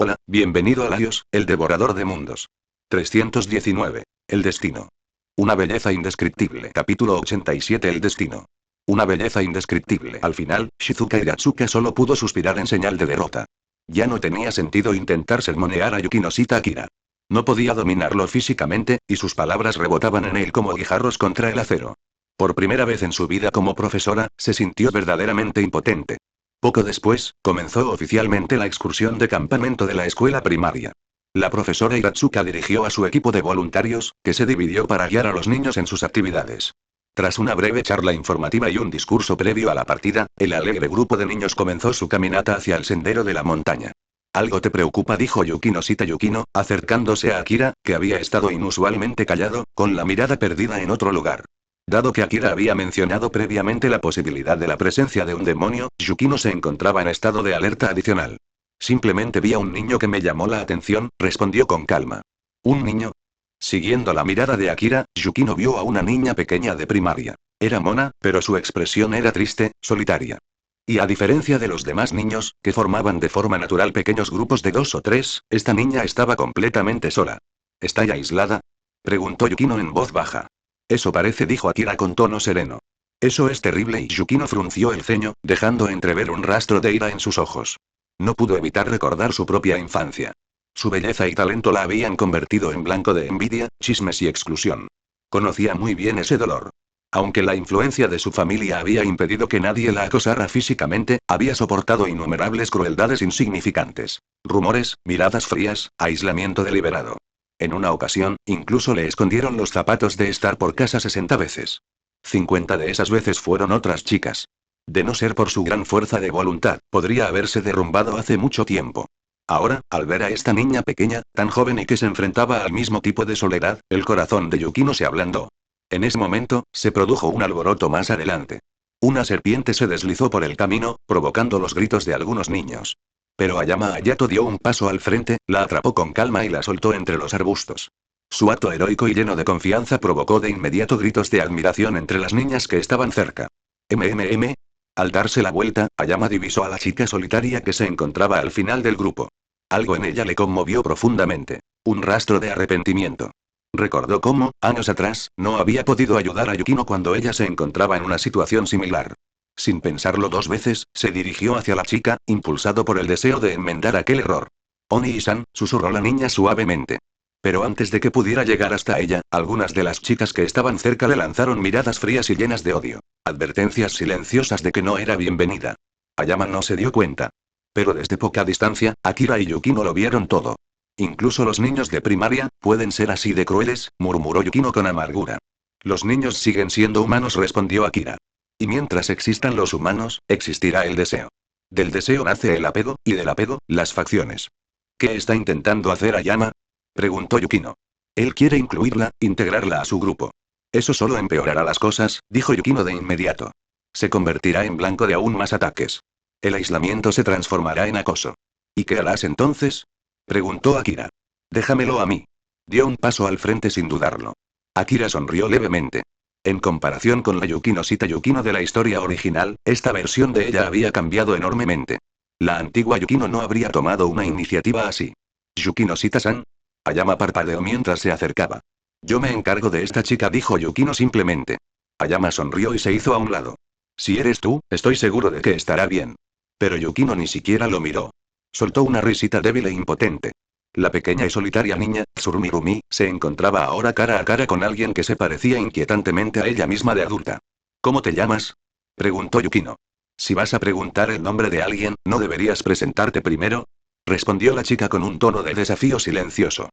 Hola, bienvenido a Laios, el devorador de mundos. 319. El destino. Una belleza indescriptible. Capítulo 87. El destino. Una belleza indescriptible. Al final, Shizuka Hiratsuka solo pudo suspirar en señal de derrota. Ya no tenía sentido intentar sermonear a Yukinoshita Akira. No podía dominarlo físicamente, y sus palabras rebotaban en él como guijarros contra el acero. Por primera vez en su vida como profesora, se sintió verdaderamente impotente. Poco después, comenzó oficialmente la excursión de campamento de la escuela primaria. La profesora Hiratsuka dirigió a su equipo de voluntarios, que se dividió para guiar a los niños en sus actividades. Tras una breve charla informativa y un discurso previo a la partida, el alegre grupo de niños comenzó su caminata hacia el sendero de la montaña. «Algo te preocupa», dijo Yukinoshita Yukino, acercándose a Akira, que había estado inusualmente callado, con la mirada perdida en otro lugar. Dado que Akira había mencionado previamente la posibilidad de la presencia de un demonio, Yukino se encontraba en estado de alerta adicional. «Simplemente vi a un niño que me llamó la atención», respondió con calma. «¿Un niño?». Siguiendo la mirada de Akira, Yukino vio a una niña pequeña de primaria. Era mona, pero su expresión era triste, solitaria. Y a diferencia de los demás niños, que formaban de forma natural pequeños grupos de 2 o 3, esta niña estaba completamente sola. «¿Está ya aislada?», preguntó Yukino en voz baja. «Eso parece», dijo Akira con tono sereno. «Eso es terrible», y Yukino frunció el ceño, dejando entrever un rastro de ira en sus ojos. No pudo evitar recordar su propia infancia. Su belleza y talento la habían convertido en blanco de envidia, chismes y exclusión. Conocía muy bien ese dolor. Aunque la influencia de su familia había impedido que nadie la acosara físicamente, había soportado innumerables crueldades insignificantes. Rumores, miradas frías, aislamiento deliberado. En una ocasión, incluso le escondieron los zapatos de estar por casa 60 veces. 50 de esas veces fueron otras chicas. De no ser por su gran fuerza de voluntad, podría haberse derrumbado hace mucho tiempo. Ahora, al ver a esta niña pequeña, tan joven y que se enfrentaba al mismo tipo de soledad, el corazón de Yukino se ablandó. En ese momento, se produjo un alboroto más adelante. Una serpiente se deslizó por el camino, provocando los gritos de algunos niños. Pero Ayama Hayato dio un paso al frente, la atrapó con calma y la soltó entre los arbustos. Su acto heroico y lleno de confianza provocó de inmediato gritos de admiración entre las niñas que estaban cerca. «MMM». Al darse la vuelta, Ayama divisó a la chica solitaria que se encontraba al final del grupo. Algo en ella le conmovió profundamente. Un rastro de arrepentimiento. Recordó cómo, años atrás, no había podido ayudar a Yukino cuando ella se encontraba en una situación similar. Sin pensarlo 2 veces, se dirigió hacia la chica, impulsado por el deseo de enmendar aquel error. «Oni-san», susurró la niña suavemente. Pero antes de que pudiera llegar hasta ella, algunas de las chicas que estaban cerca le lanzaron miradas frías y llenas de odio. Advertencias silenciosas de que no era bienvenida. Ayama no se dio cuenta. Pero desde poca distancia, Akira y Yukino lo vieron todo. «Incluso los niños de primaria, pueden ser así de crueles», murmuró Yukino con amargura. «Los niños siguen siendo humanos», respondió Akira. «Y mientras existan los humanos, existirá el deseo. Del deseo nace el apego, y del apego, las facciones». «¿Qué está intentando hacer Ayama?», preguntó Yukino. «Él quiere incluirla, integrarla a su grupo». «Eso solo empeorará las cosas», dijo Yukino de inmediato. «Se convertirá en blanco de aún más ataques. El aislamiento se transformará en acoso». «¿Y qué harás entonces?», preguntó Akira. «Déjamelo a mí». Dio un paso al frente sin dudarlo. Akira sonrió levemente. En comparación con la Yukinoshita Yukino de la historia original, esta versión de ella había cambiado enormemente. La antigua Yukino no habría tomado una iniciativa así. «Yukinoshita-san». Ayama parpadeó mientras se acercaba. «Yo me encargo de esta chica», dijo Yukino simplemente. Ayama sonrió y se hizo a un lado. «Si eres tú, estoy seguro de que estará bien». Pero Yukino ni siquiera lo miró. Soltó una risita débil e impotente. La pequeña y solitaria niña, Tsurumi, se encontraba ahora cara a cara con alguien que se parecía inquietantemente a ella misma de adulta. «¿Cómo te llamas?», preguntó Yukino. «Si vas a preguntar el nombre de alguien, ¿no deberías presentarte primero?», respondió la chica con un tono de desafío silencioso.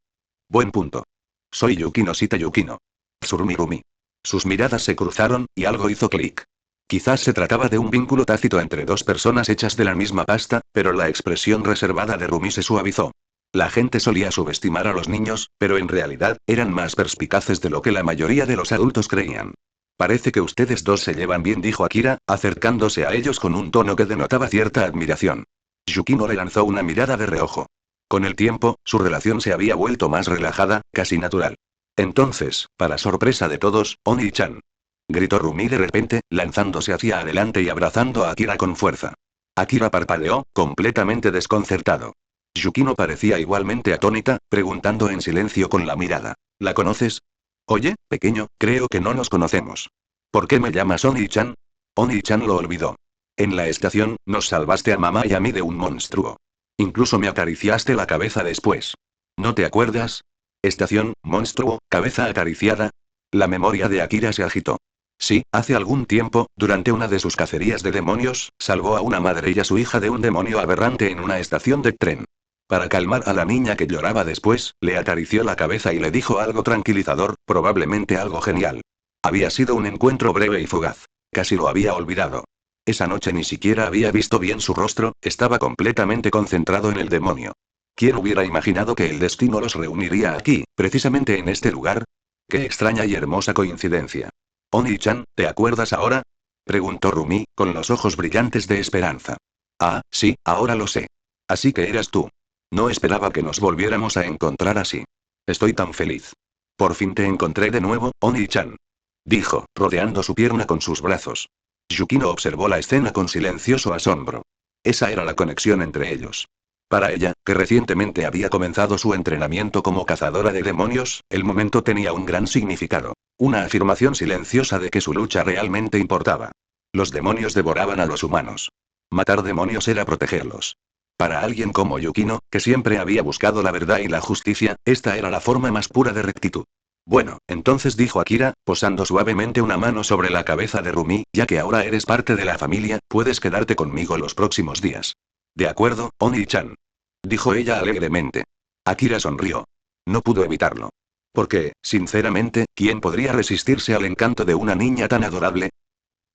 «Buen punto. Soy Yukinoshita Yukino». Tsurumi. Sus miradas se cruzaron, y algo hizo clic. Quizás se trataba de un vínculo tácito entre 2 personas hechas de la misma pasta, pero la expresión reservada de Rumi se suavizó. La gente solía subestimar a los niños, pero en realidad, eran más perspicaces de lo que la mayoría de los adultos creían. «Parece que ustedes 2 se llevan bien», dijo Akira, acercándose a ellos con un tono que denotaba cierta admiración. Yukino le lanzó una mirada de reojo. Con el tiempo, su relación se había vuelto más relajada, casi natural. Entonces, para sorpresa de todos, «Oni-chan», gritó Rumi de repente, lanzándose hacia adelante y abrazando a Akira con fuerza. Akira parpadeó, completamente desconcertado. Yukino parecía igualmente atónita, preguntando en silencio con la mirada. ¿La conoces? Oye, pequeño, creo que no nos conocemos. ¿Por qué me llamas Oni-chan? Oni-chan lo olvidó. En la estación, nos salvaste a mamá y a mí de un monstruo. Incluso me acariciaste la cabeza después. ¿No te acuerdas? Estación, monstruo, cabeza acariciada. La memoria de Akira se agitó. Sí, hace algún tiempo, durante una de sus cacerías de demonios, salvó a una madre y a su hija de un demonio aberrante en una estación de tren. Para calmar a la niña que lloraba después, le acarició la cabeza y le dijo algo tranquilizador, probablemente algo genial. Había sido un encuentro breve y fugaz. Casi lo había olvidado. Esa noche ni siquiera había visto bien su rostro, estaba completamente concentrado en el demonio. ¿Quién hubiera imaginado que el destino los reuniría aquí, precisamente en este lugar? Qué extraña y hermosa coincidencia. Oni-chan, ¿te acuerdas ahora? Preguntó Rumi, con los ojos brillantes de esperanza. Ah, sí, ahora lo sé. Así que eras tú. No esperaba que nos volviéramos a encontrar así. Estoy tan feliz. Por fin te encontré de nuevo, Oni-chan. Dijo, rodeando su pierna con sus brazos. Yukino observó la escena con silencioso asombro. Esa era la conexión entre ellos. Para ella, que recientemente había comenzado su entrenamiento como cazadora de demonios, el momento tenía un gran significado. Una afirmación silenciosa de que su lucha realmente importaba. Los demonios devoraban a los humanos. Matar demonios era protegerlos. Para alguien como Yukino, que siempre había buscado la verdad y la justicia, esta era la forma más pura de rectitud. Bueno, entonces dijo Akira, posando suavemente una mano sobre la cabeza de Rumi, ya que ahora eres parte de la familia, puedes quedarte conmigo los próximos días. De acuerdo, Oni-chan. Dijo ella alegremente. Akira sonrió. No pudo evitarlo. Porque, sinceramente, ¿quién podría resistirse al encanto de una niña tan adorable?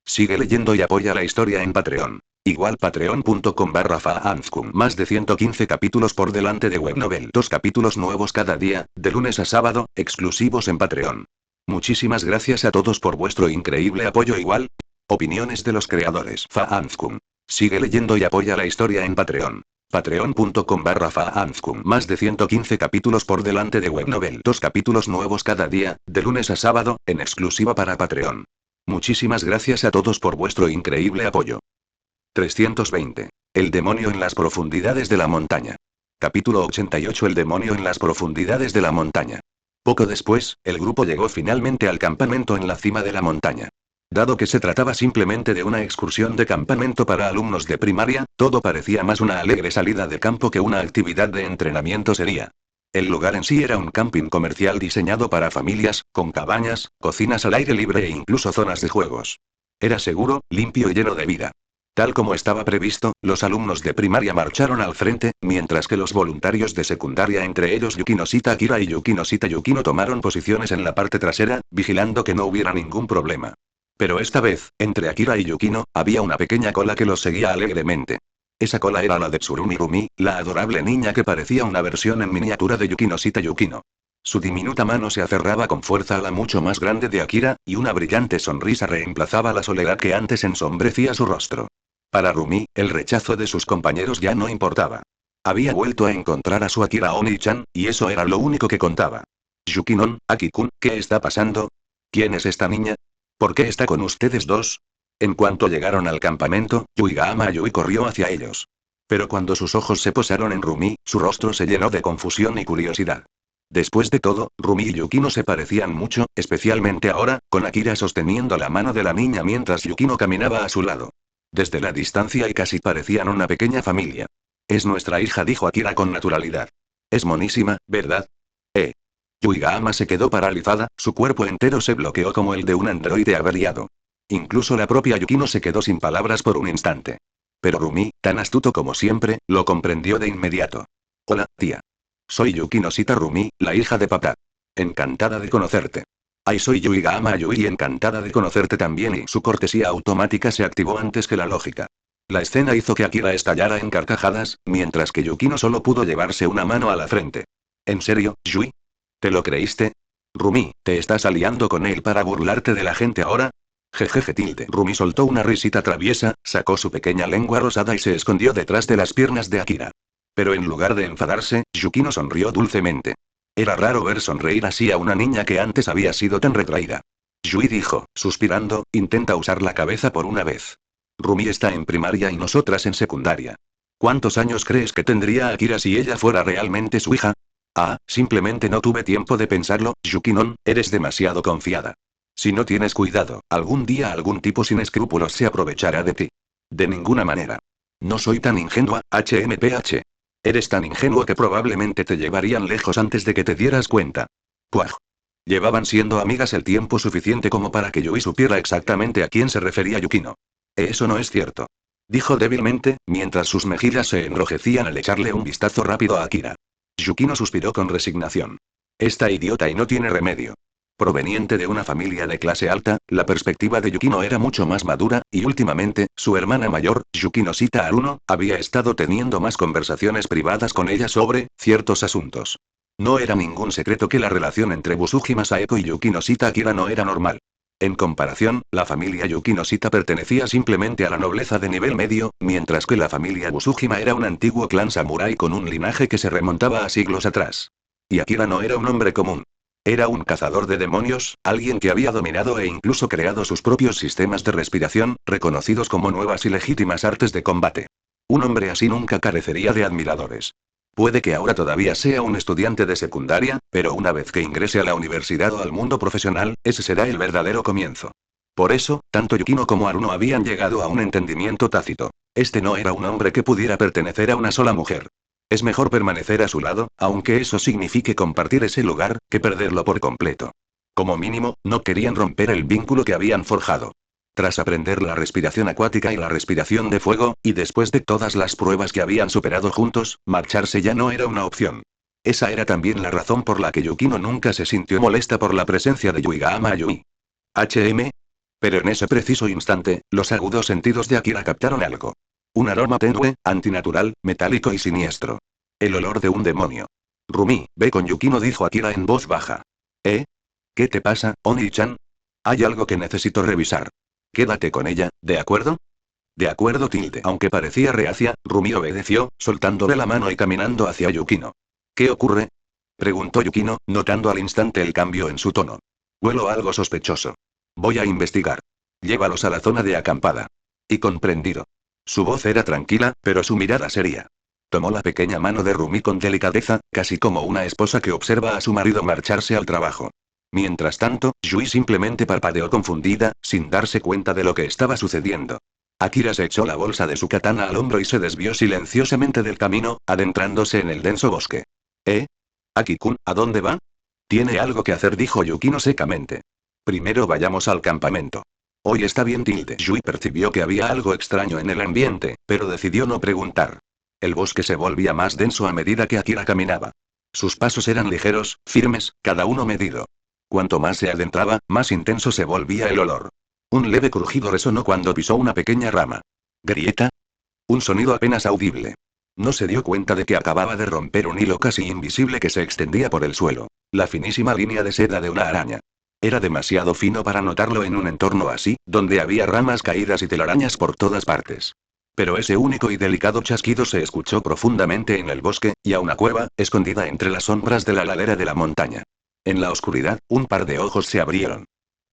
Sigue leyendo y apoya la historia en Patreon. Igual patreon.com/faanzkum. Más de 115 capítulos por delante de Webnovel. 2 capítulos nuevos cada día, de lunes a sábado, exclusivos en Patreon. Muchísimas gracias a todos por vuestro increíble apoyo. Igual. Opiniones de los creadores. Faanzkum. Sigue leyendo y apoya la historia en Patreon. Patreon.com/faanzkum. Más de 115 capítulos por delante de Webnovel. 2 capítulos nuevos cada día, de lunes a sábado, en exclusiva para Patreon. Muchísimas gracias a todos por vuestro increíble apoyo. 320. El demonio en las profundidades de la montaña. Capítulo 88. El demonio en las profundidades de la montaña. Poco después, el grupo llegó finalmente al campamento en la cima de la montaña. Dado que se trataba simplemente de una excursión de campamento para alumnos de primaria, todo parecía más una alegre salida de campo que una actividad de entrenamiento seria. El lugar en sí era un camping comercial diseñado para familias, con cabañas, cocinas al aire libre e incluso zonas de juegos. Era seguro, limpio y lleno de vida. Tal como estaba previsto, los alumnos de primaria marcharon al frente, mientras que los voluntarios de secundaria, entre ellos Yukino-shita Akira y Yukino-shita Yukino, tomaron posiciones en la parte trasera, vigilando que no hubiera ningún problema. Pero esta vez, entre Akira y Yukino, había una pequeña cola que los seguía alegremente. Esa cola era la de Tsurumi Rumi, la adorable niña que parecía una versión en miniatura de Yukino-shita Yukino. Su diminuta mano se aferraba con fuerza a la mucho más grande de Akira, y una brillante sonrisa reemplazaba la soledad que antes ensombrecía su rostro. Para Rumi, el rechazo de sus compañeros ya no importaba. Había vuelto a encontrar a su Akira Oni-chan, y eso era lo único que contaba. Yukinon, Aki-kun, ¿qué está pasando? ¿Quién es esta niña? ¿Por qué está con ustedes dos? En cuanto llegaron al campamento, Yuigama Yui corrió hacia ellos. Pero cuando sus ojos se posaron en Rumi, su rostro se llenó de confusión y curiosidad. Después de todo, Rumi y Yukino se parecían mucho, especialmente ahora, con Akira sosteniendo la mano de la niña mientras Yukino caminaba a su lado. Desde la distancia y casi parecían una pequeña familia. Es nuestra hija, dijo Akira con naturalidad. Es monísima, ¿verdad? Yuigama se quedó paralizada, su cuerpo entero se bloqueó como el de un androide averiado. Incluso la propia Yukino se quedó sin palabras por un instante. Pero Rumi, tan astuto como siempre, lo comprendió de inmediato. Hola, tía. Soy Yukino-shita Rumi, la hija de papá. Encantada de conocerte. Ay, soy Yuigama Yui y encantada de conocerte también, y su cortesía automática se activó antes que la lógica. La escena hizo que Akira estallara en carcajadas, mientras que Yukino solo pudo llevarse una mano a la frente. ¿En serio, Yui? ¿Te lo creíste? Rumi, ¿te estás aliando con él para burlarte de la gente ahora? Jejeje tilde. Rumi soltó una risita traviesa, sacó su pequeña lengua rosada y se escondió detrás de las piernas de Akira. Pero en lugar de enfadarse, Yukino sonrió dulcemente. Era raro ver sonreír así a una niña que antes había sido tan retraída. Yui dijo, suspirando, intenta usar la cabeza por una vez. Rumi está en primaria y nosotras en secundaria. ¿Cuántos años crees que tendría Akira si ella fuera realmente su hija? Ah, simplemente no tuve tiempo de pensarlo, Yukinon, eres demasiado confiada. Si no tienes cuidado, algún día algún tipo sin escrúpulos se aprovechará de ti. De ninguna manera. No soy tan ingenua, HMPH. Eres tan ingenuo que probablemente te llevarían lejos antes de que te dieras cuenta. Puaj. Llevaban siendo amigas el tiempo suficiente como para que Yui supiera exactamente a quién se refería Yukino. Eso no es cierto. Dijo débilmente, mientras sus mejillas se enrojecían al echarle un vistazo rápido a Akira. Yukino suspiró con resignación. Esta idiota y no tiene remedio. Proveniente de una familia de clase alta, la perspectiva de Yukino era mucho más madura, y últimamente, su hermana mayor, Yukino Shita Haruno, había estado teniendo más conversaciones privadas con ella sobre ciertos asuntos. No era ningún secreto que la relación entre Busujima Saeko y Yukino Shita Akira no era normal. En comparación, la familia Yukino Shita pertenecía simplemente a la nobleza de nivel medio, mientras que la familia Busujima era un antiguo clan samurái con un linaje que se remontaba a siglos atrás. Y Akira no era un hombre común. Era un cazador de demonios, alguien que había dominado e incluso creado sus propios sistemas de respiración, reconocidos como nuevas y legítimas artes de combate. Un hombre así nunca carecería de admiradores. Puede que ahora todavía sea un estudiante de secundaria, pero una vez que ingrese a la universidad o al mundo profesional, ese será el verdadero comienzo. Por eso, tanto Yukino como Haruno habían llegado a un entendimiento tácito. Este no era un hombre que pudiera pertenecer a una sola mujer. Es mejor permanecer a su lado, aunque eso signifique compartir ese lugar, que perderlo por completo. Como mínimo, no querían romper el vínculo que habían forjado. Tras aprender la respiración acuática y la respiración de fuego, y después de todas las pruebas que habían superado juntos, marcharse ya no era una opción. Esa era también la razón por la que Yukino nunca se sintió molesta por la presencia de Yui ga ama a Yui. Pero en ese preciso instante, los agudos sentidos de Akira captaron algo. Un aroma tenue, antinatural, metálico y siniestro. El olor de un demonio. Rumi, ve con Yukino, dijo Akira en voz baja. ¿Eh? ¿Qué te pasa, Oni-chan? Hay algo que necesito revisar. Quédate con ella, ¿de acuerdo? De acuerdo, tilde. Aunque parecía reacia, Rumi obedeció, soltándole la mano y caminando hacia Yukino. ¿Qué ocurre? Preguntó Yukino, notando al instante el cambio en su tono. Huelo algo sospechoso. Voy a investigar. Llévalos a la zona de acampada. Y comprendido. Su voz era tranquila, pero su mirada seria. Tomó la pequeña mano de Rumi con delicadeza, casi como una esposa que observa a su marido marcharse al trabajo. Mientras tanto, Yui simplemente parpadeó confundida, sin darse cuenta de lo que estaba sucediendo. Akira se echó la bolsa de su katana al hombro y se desvió silenciosamente del camino, adentrándose en el denso bosque. Aki-kun, ¿a dónde va? Tiene algo que hacer, dijo Yukino secamente. Primero vayamos al campamento. Hoy está bien, tilde. Yui percibió que había algo extraño en el ambiente, pero decidió no preguntar. El bosque se volvía más denso a medida que Akira caminaba. Sus pasos eran ligeros, firmes, cada uno medido. Cuanto más se adentraba, más intenso se volvía el olor. Un leve crujido resonó cuando pisó una pequeña rama. ¿Grieta? Un sonido apenas audible. No se dio cuenta de que acababa de romper un hilo casi invisible que se extendía por el suelo. La finísima línea de seda de una araña. Era demasiado fino para notarlo en un entorno así, donde había ramas caídas y telarañas por todas partes. Pero ese único y delicado chasquido se escuchó profundamente en el bosque, y a una cueva, escondida entre las sombras de la ladera de la montaña. En la oscuridad, un par de ojos se abrieron.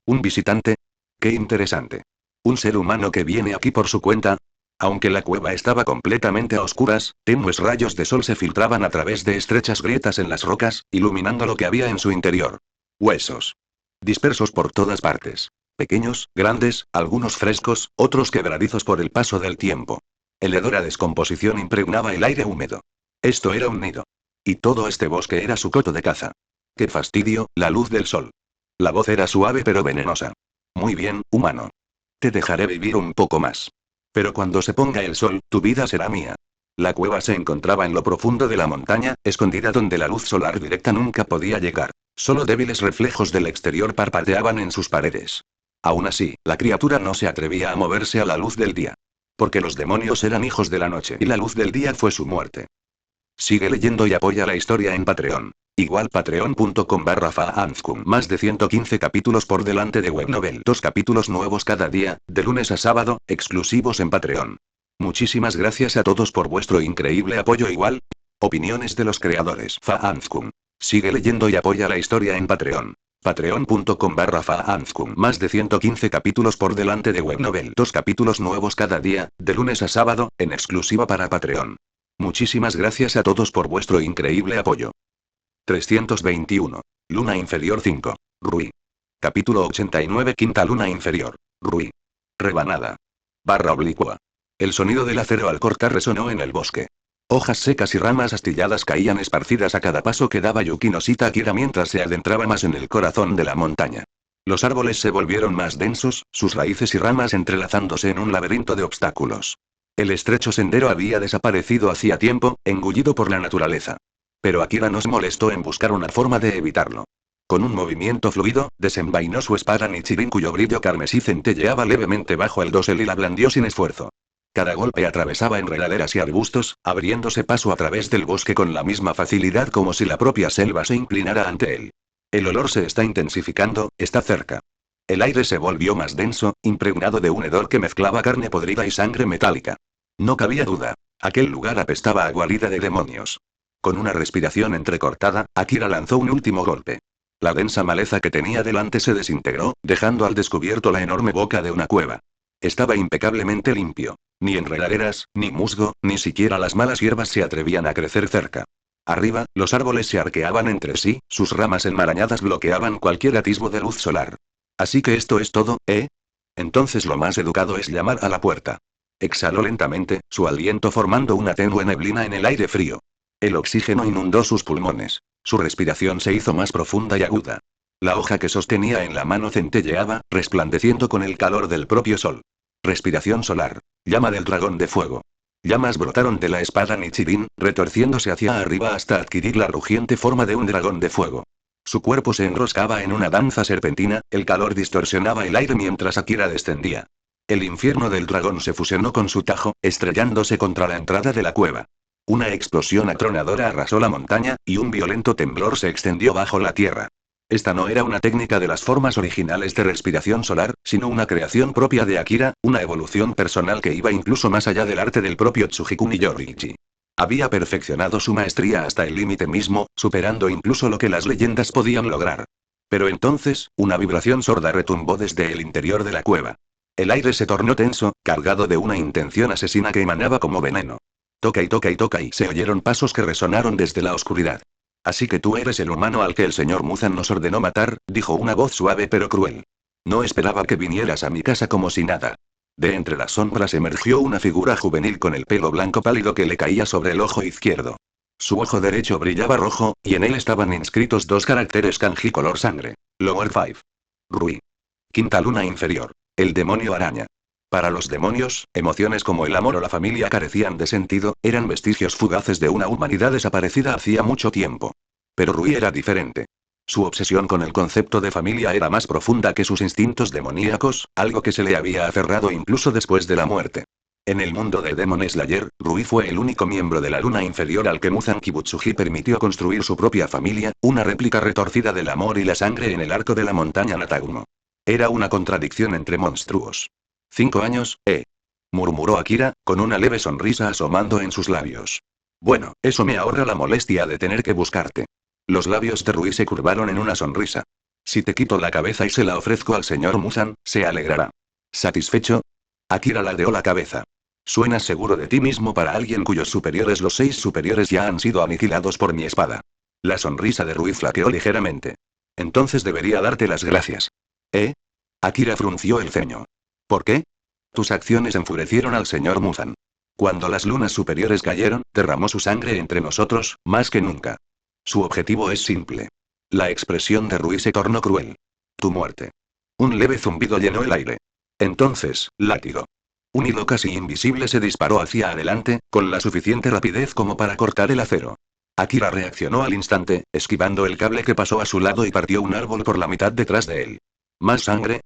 ¿Un visitante? ¡Qué interesante! ¿Un ser humano que viene aquí por su cuenta? Aunque la cueva estaba completamente a oscuras, tenues rayos de sol se filtraban a través de estrechas grietas en las rocas, iluminando lo que había en su interior. Huesos. Dispersos por todas partes. Pequeños, grandes, algunos frescos, otros quebradizos por el paso del tiempo. El hedor a descomposición impregnaba el aire húmedo. Esto era un nido. Y todo este bosque era su coto de caza. ¡Qué fastidio, la luz del sol! La voz era suave pero venenosa. Muy bien, humano. Te dejaré vivir un poco más. Pero cuando se ponga el sol, tu vida será mía. La cueva se encontraba en lo profundo de la montaña, escondida donde la luz solar directa nunca podía llegar. Solo débiles reflejos del exterior parpadeaban en sus paredes. Aún así, la criatura no se atrevía a moverse a la luz del día. Porque los demonios eran hijos de la noche y la luz del día fue su muerte. Sigue leyendo y apoya la historia en Patreon. Igual patreon.com/faanzkum. Más de 115 capítulos por delante de Webnovel. 2 capítulos nuevos cada día, de lunes a sábado, exclusivos en Patreon. Muchísimas gracias a todos por vuestro increíble apoyo. Igual. Opiniones de los creadores. Faanzkum. Sigue leyendo y apoya la historia en Patreon. Patreon.com/faanzkum. Más de 115 capítulos por delante de Webnovel. 2 capítulos nuevos cada día, de lunes a sábado, en exclusiva para Patreon. Muchísimas gracias a todos por vuestro increíble apoyo. 321. Luna inferior 5. Rui. Capítulo 89. Quinta luna inferior. Rui. Rebanada. Barra oblicua. El sonido del acero al cortar resonó en el bosque. Hojas secas y ramas astilladas caían esparcidas a cada paso que daba Yukinoshita Akira mientras se adentraba más en el corazón de la montaña. Los árboles se volvieron más densos, sus raíces y ramas entrelazándose en un laberinto de obstáculos. El estrecho sendero había desaparecido hacía tiempo, engullido por la naturaleza. Pero Akira no se molestó en buscar una forma de evitarlo. Con un movimiento fluido, desenvainó su espada Nichirin cuyo brillo carmesí centelleaba levemente bajo el dosel y la blandió sin esfuerzo. Cada golpe atravesaba enredaderas y arbustos, abriéndose paso a través del bosque con la misma facilidad como si la propia selva se inclinara ante él. El olor se está intensificando, está cerca. El aire se volvió más denso, impregnado de un hedor que mezclaba carne podrida y sangre metálica. No cabía duda. Aquel lugar apestaba a guarida de demonios. Con una respiración entrecortada, Akira lanzó un último golpe. La densa maleza que tenía delante se desintegró, dejando al descubierto la enorme boca de una cueva. Estaba impecablemente limpio. Ni enredaderas, ni musgo, ni siquiera las malas hierbas se atrevían a crecer cerca. Arriba, los árboles se arqueaban entre sí, sus ramas enmarañadas bloqueaban cualquier atisbo de luz solar. Así que esto es todo, ¿eh? Entonces lo más educado es llamar a la puerta. Exhaló lentamente, su aliento formando una tenue neblina en el aire frío. El oxígeno inundó sus pulmones. Su respiración se hizo más profunda y aguda. La hoja que sostenía en la mano centelleaba, resplandeciendo con el calor del propio sol. Respiración solar. Llama del dragón de fuego. Llamas brotaron de la espada Nichirin, retorciéndose hacia arriba hasta adquirir la rugiente forma de un dragón de fuego. Su cuerpo se enroscaba en una danza serpentina, el calor distorsionaba el aire mientras Akira descendía. El infierno del dragón se fusionó con su tajo, estrellándose contra la entrada de la cueva. Una explosión atronadora arrasó la montaña, y un violento temblor se extendió bajo la tierra. Esta no era una técnica de las formas originales de respiración solar, sino una creación propia de Akira, una evolución personal que iba incluso más allá del arte del propio Tsujikuni Yoriichi. Había perfeccionado su maestría hasta el límite mismo, superando incluso lo que las leyendas podían lograr. Pero entonces, una vibración sorda retumbó desde el interior de la cueva. El aire se tornó tenso, cargado de una intención asesina que emanaba como veneno. Toca y toca y toca y se oyeron pasos que resonaron desde la oscuridad. Así que tú eres el humano al que el señor Muzan nos ordenó matar, dijo una voz suave pero cruel. No esperaba que vinieras a mi casa como si nada. De entre las sombras emergió una figura juvenil con el pelo blanco pálido que le caía sobre el ojo izquierdo. Su ojo derecho brillaba rojo, y en él estaban inscritos 2 caracteres kanji color sangre. Lower 5. Rui. Quinta luna inferior. El demonio araña. Para los demonios, emociones como el amor o la familia carecían de sentido, eran vestigios fugaces de una humanidad desaparecida hacía mucho tiempo. Pero Rui era diferente. Su obsesión con el concepto de familia era más profunda que sus instintos demoníacos, algo que se le había aferrado incluso después de la muerte. En el mundo de Demon Slayer, Rui fue el único miembro de la luna inferior al que Muzan Kibutsuji permitió construir su propia familia, una réplica retorcida del amor y la sangre en el arco de la montaña Natagumo. Era una contradicción entre monstruos. 5 años, murmuró Akira, con una leve sonrisa asomando en sus labios. Bueno, eso me ahorra la molestia de tener que buscarte. Los labios de Rui se curvaron en una sonrisa. Si te quito la cabeza y se la ofrezco al señor Muzan, se alegrará. ¿Satisfecho? Akira ladeó la cabeza. Suenas seguro de ti mismo para alguien cuyos superiores, los 6 superiores, ya han sido aniquilados por mi espada. La sonrisa de Rui flaqueó ligeramente. Entonces debería darte las gracias. Akira frunció el ceño. ¿Por qué? Tus acciones enfurecieron al señor Muzan. Cuando las lunas superiores cayeron, derramó su sangre entre nosotros, más que nunca. Su objetivo es simple. La expresión de Rui se tornó cruel. Tu muerte. Un leve zumbido llenó el aire. Entonces, látigo. Un hilo casi invisible se disparó hacia adelante, con la suficiente rapidez como para cortar el acero. Akira reaccionó al instante, esquivando el cable que pasó a su lado y partió un árbol por la mitad detrás de él. ¿Más sangre,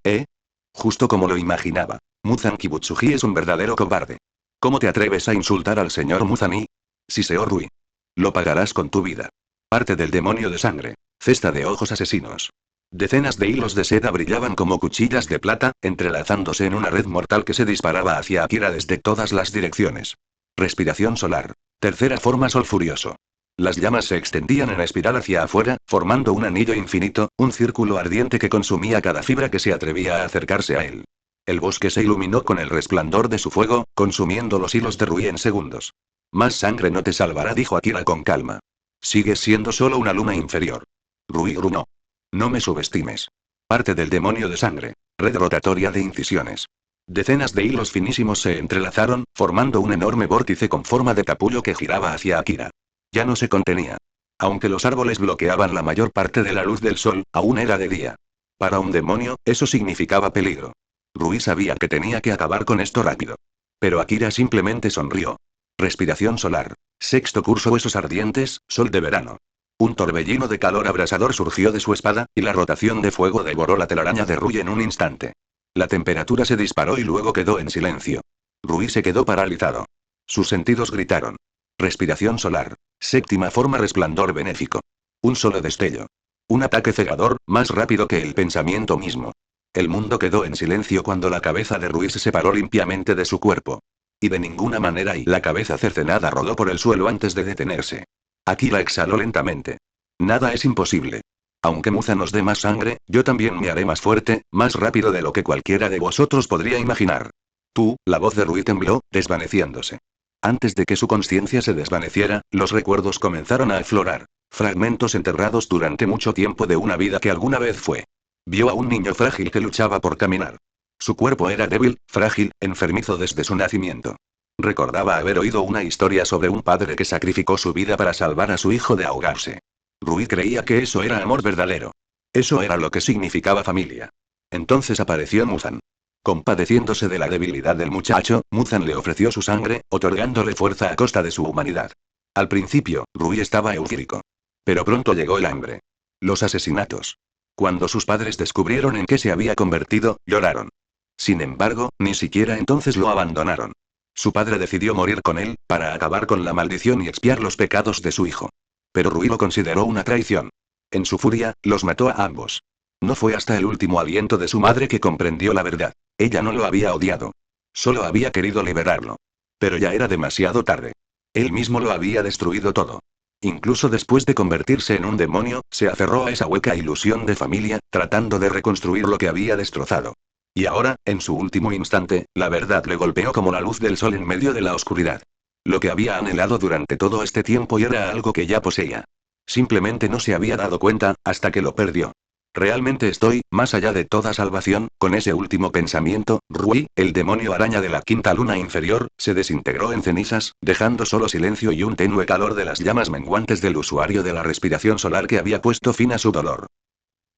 Justo como lo imaginaba. Muzan Kibutsuji es un verdadero cobarde. ¿Cómo te atreves a insultar al señor Muzan? Siseó Rui. Lo pagarás con tu vida. Parte del demonio de sangre. Cesta de ojos asesinos. Decenas de hilos de seda brillaban como cuchillas de plata, entrelazándose en una red mortal que se disparaba hacia Akira desde todas las direcciones. Respiración solar. Tercera forma sol furioso. Las llamas se extendían en espiral hacia afuera, formando un anillo infinito, un círculo ardiente que consumía cada fibra que se atrevía a acercarse a él. El bosque se iluminó con el resplandor de su fuego, consumiendo los hilos de Rui en segundos. Más sangre no te salvará, dijo Akira con calma. Sigues siendo solo una luna inferior. Rui gruñó. No me subestimes. Parte del demonio de sangre. Red rotatoria de incisiones. Decenas de hilos finísimos se entrelazaron, formando un enorme vórtice con forma de capullo que giraba hacia Akira. Ya no se contenía. Aunque los árboles bloqueaban la mayor parte de la luz del sol, aún era de día. Para un demonio, eso significaba peligro. Rui sabía que tenía que acabar con esto rápido. Pero Akira simplemente sonrió. Respiración solar. Sexto curso, huesos ardientes, sol de verano. Un torbellino de calor abrasador surgió de su espada, y la rotación de fuego devoró la telaraña de Rui en un instante. La temperatura se disparó y luego quedó en silencio. Rui se quedó paralizado. Sus sentidos gritaron. Respiración solar. Séptima forma, resplandor benéfico. Un solo destello. Un ataque cegador, más rápido que el pensamiento mismo. El mundo quedó en silencio cuando la cabeza de Rui se separó limpiamente de su cuerpo. Y de ninguna manera, y la cabeza cercenada rodó por el suelo antes de detenerse. Akira exhaló lentamente. Nada es imposible. Aunque Muza nos dé más sangre, yo también me haré más fuerte, más rápido de lo que cualquiera de vosotros podría imaginar. Tú, la voz de Rui tembló, desvaneciéndose. Antes de que su conciencia se desvaneciera, los recuerdos comenzaron a aflorar. Fragmentos enterrados durante mucho tiempo de una vida que alguna vez fue. Vio a un niño frágil que luchaba por caminar. Su cuerpo era débil, frágil, enfermizo desde su nacimiento. Recordaba haber oído una historia sobre un padre que sacrificó su vida para salvar a su hijo de ahogarse. Rui creía que eso era amor verdadero. Eso era lo que significaba familia. Entonces apareció Muzan. Compadeciéndose de la debilidad del muchacho, Muzan le ofreció su sangre, otorgándole fuerza a costa de su humanidad. Al principio, Rui estaba eufórico. Pero pronto llegó el hambre. Los asesinatos. Cuando sus padres descubrieron en qué se había convertido, lloraron. Sin embargo, ni siquiera entonces lo abandonaron. Su padre decidió morir con él, para acabar con la maldición y expiar los pecados de su hijo. Pero Rui lo consideró una traición. En su furia, los mató a ambos. No fue hasta el último aliento de su madre que comprendió la verdad. Ella no lo había odiado. Solo había querido liberarlo. Pero ya era demasiado tarde. Él mismo lo había destruido todo. Incluso después de convertirse en un demonio, se aferró a esa hueca ilusión de familia, tratando de reconstruir lo que había destrozado. Y ahora, en su último instante, la verdad le golpeó como la luz del sol en medio de la oscuridad. Lo que había anhelado durante todo este tiempo y era algo que ya poseía. Simplemente no se había dado cuenta, hasta que lo perdió. Realmente estoy, más allá de toda salvación. Con ese último pensamiento, Rui, el demonio araña de la quinta luna inferior, se desintegró en cenizas, dejando solo silencio y un tenue calor de las llamas menguantes del usuario de la respiración solar que había puesto fin a su dolor.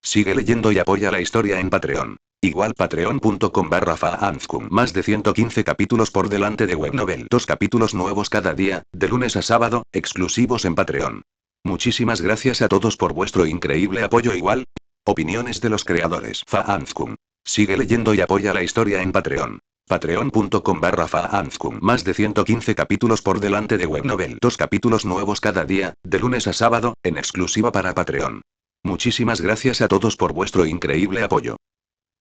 Sigue leyendo y apoya la historia en Patreon. Igual patreon.com/faanzkum. Más de 115 capítulos por delante de Webnovel. 2 capítulos nuevos cada día, de lunes a sábado, exclusivos en Patreon. Muchísimas gracias a todos por vuestro increíble apoyo. Igual. Opiniones de los creadores. Faanzkum. Sigue leyendo y apoya la historia en Patreon. Patreon.com/faanzkum. Más de 115 capítulos por delante de Webnovel. 2 capítulos nuevos cada día, de lunes a sábado, en exclusiva para Patreon. Muchísimas gracias a todos por vuestro increíble apoyo.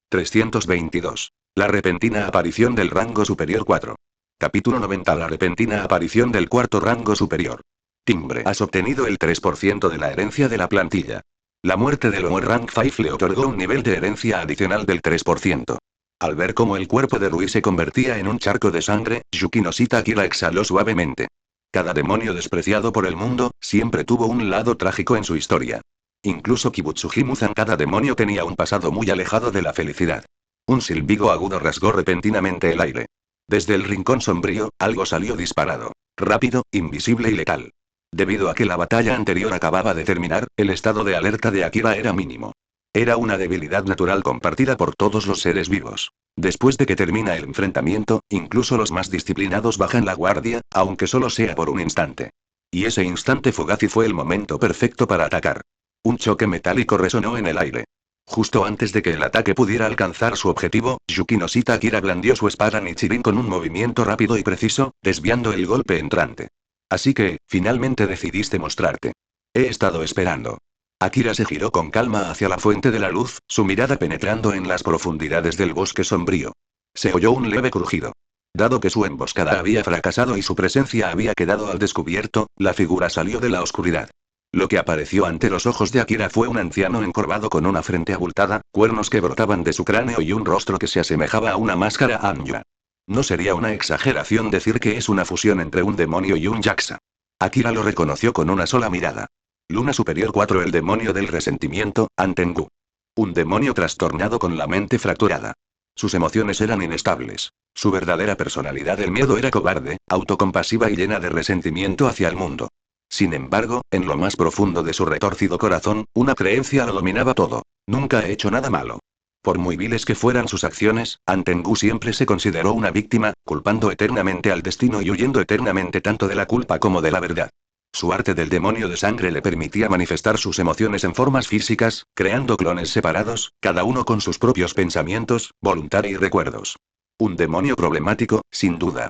322. La repentina aparición del rango superior 4. Capítulo 90. La repentina aparición del cuarto rango superior. Timbre. Has obtenido el 3% de la herencia de la plantilla. La muerte de Lower Rank 5 le otorgó un nivel de herencia adicional del 3%. Al ver cómo el cuerpo de Rui se convertía en un charco de sangre, Yukinoshita Akira exhaló suavemente. Cada demonio despreciado por el mundo, siempre tuvo un lado trágico en su historia. Incluso Kibutsuji Muzan, cada demonio tenía un pasado muy alejado de la felicidad. Un silbido agudo rasgó repentinamente el aire. Desde el rincón sombrío, algo salió disparado. Rápido, invisible y letal. Debido a que la batalla anterior acababa de terminar, el estado de alerta de Akira era mínimo. Era una debilidad natural compartida por todos los seres vivos. Después de que termina el enfrentamiento, incluso los más disciplinados bajan la guardia, aunque solo sea por un instante. Y ese instante fugaz fue el momento perfecto para atacar. Un choque metálico resonó en el aire. Justo antes de que el ataque pudiera alcanzar su objetivo, Yukinoshita Akira blandió su espada Nichirin con un movimiento rápido y preciso, desviando el golpe entrante. Así que, finalmente decidiste mostrarte. He estado esperando. Akira se giró con calma hacia la fuente de la luz, su mirada penetrando en las profundidades del bosque sombrío. Se oyó un leve crujido. Dado que su emboscada había fracasado y su presencia había quedado al descubierto, la figura salió de la oscuridad. Lo que apareció ante los ojos de Akira fue un anciano encorvado con una frente abultada, cuernos que brotaban de su cráneo y un rostro que se asemejaba a una máscara Anya. No sería una exageración decir que es una fusión entre un demonio y un Yaksa. Akira lo reconoció con una sola mirada. Luna Superior 4, el demonio del resentimiento, Antengu. Un demonio trastornado con la mente fracturada. Sus emociones eran inestables. Su verdadera personalidad del miedo era cobarde, autocompasiva y llena de resentimiento hacia el mundo. Sin embargo, en lo más profundo de su retorcido corazón, una creencia lo dominaba todo. Nunca he hecho nada malo. Por muy viles que fueran sus acciones, Antengu siempre se consideró una víctima, culpando eternamente al destino y huyendo eternamente tanto de la culpa como de la verdad. Su arte del demonio de sangre le permitía manifestar sus emociones en formas físicas, creando clones separados, cada uno con sus propios pensamientos, voluntad y recuerdos. Un demonio problemático, sin duda.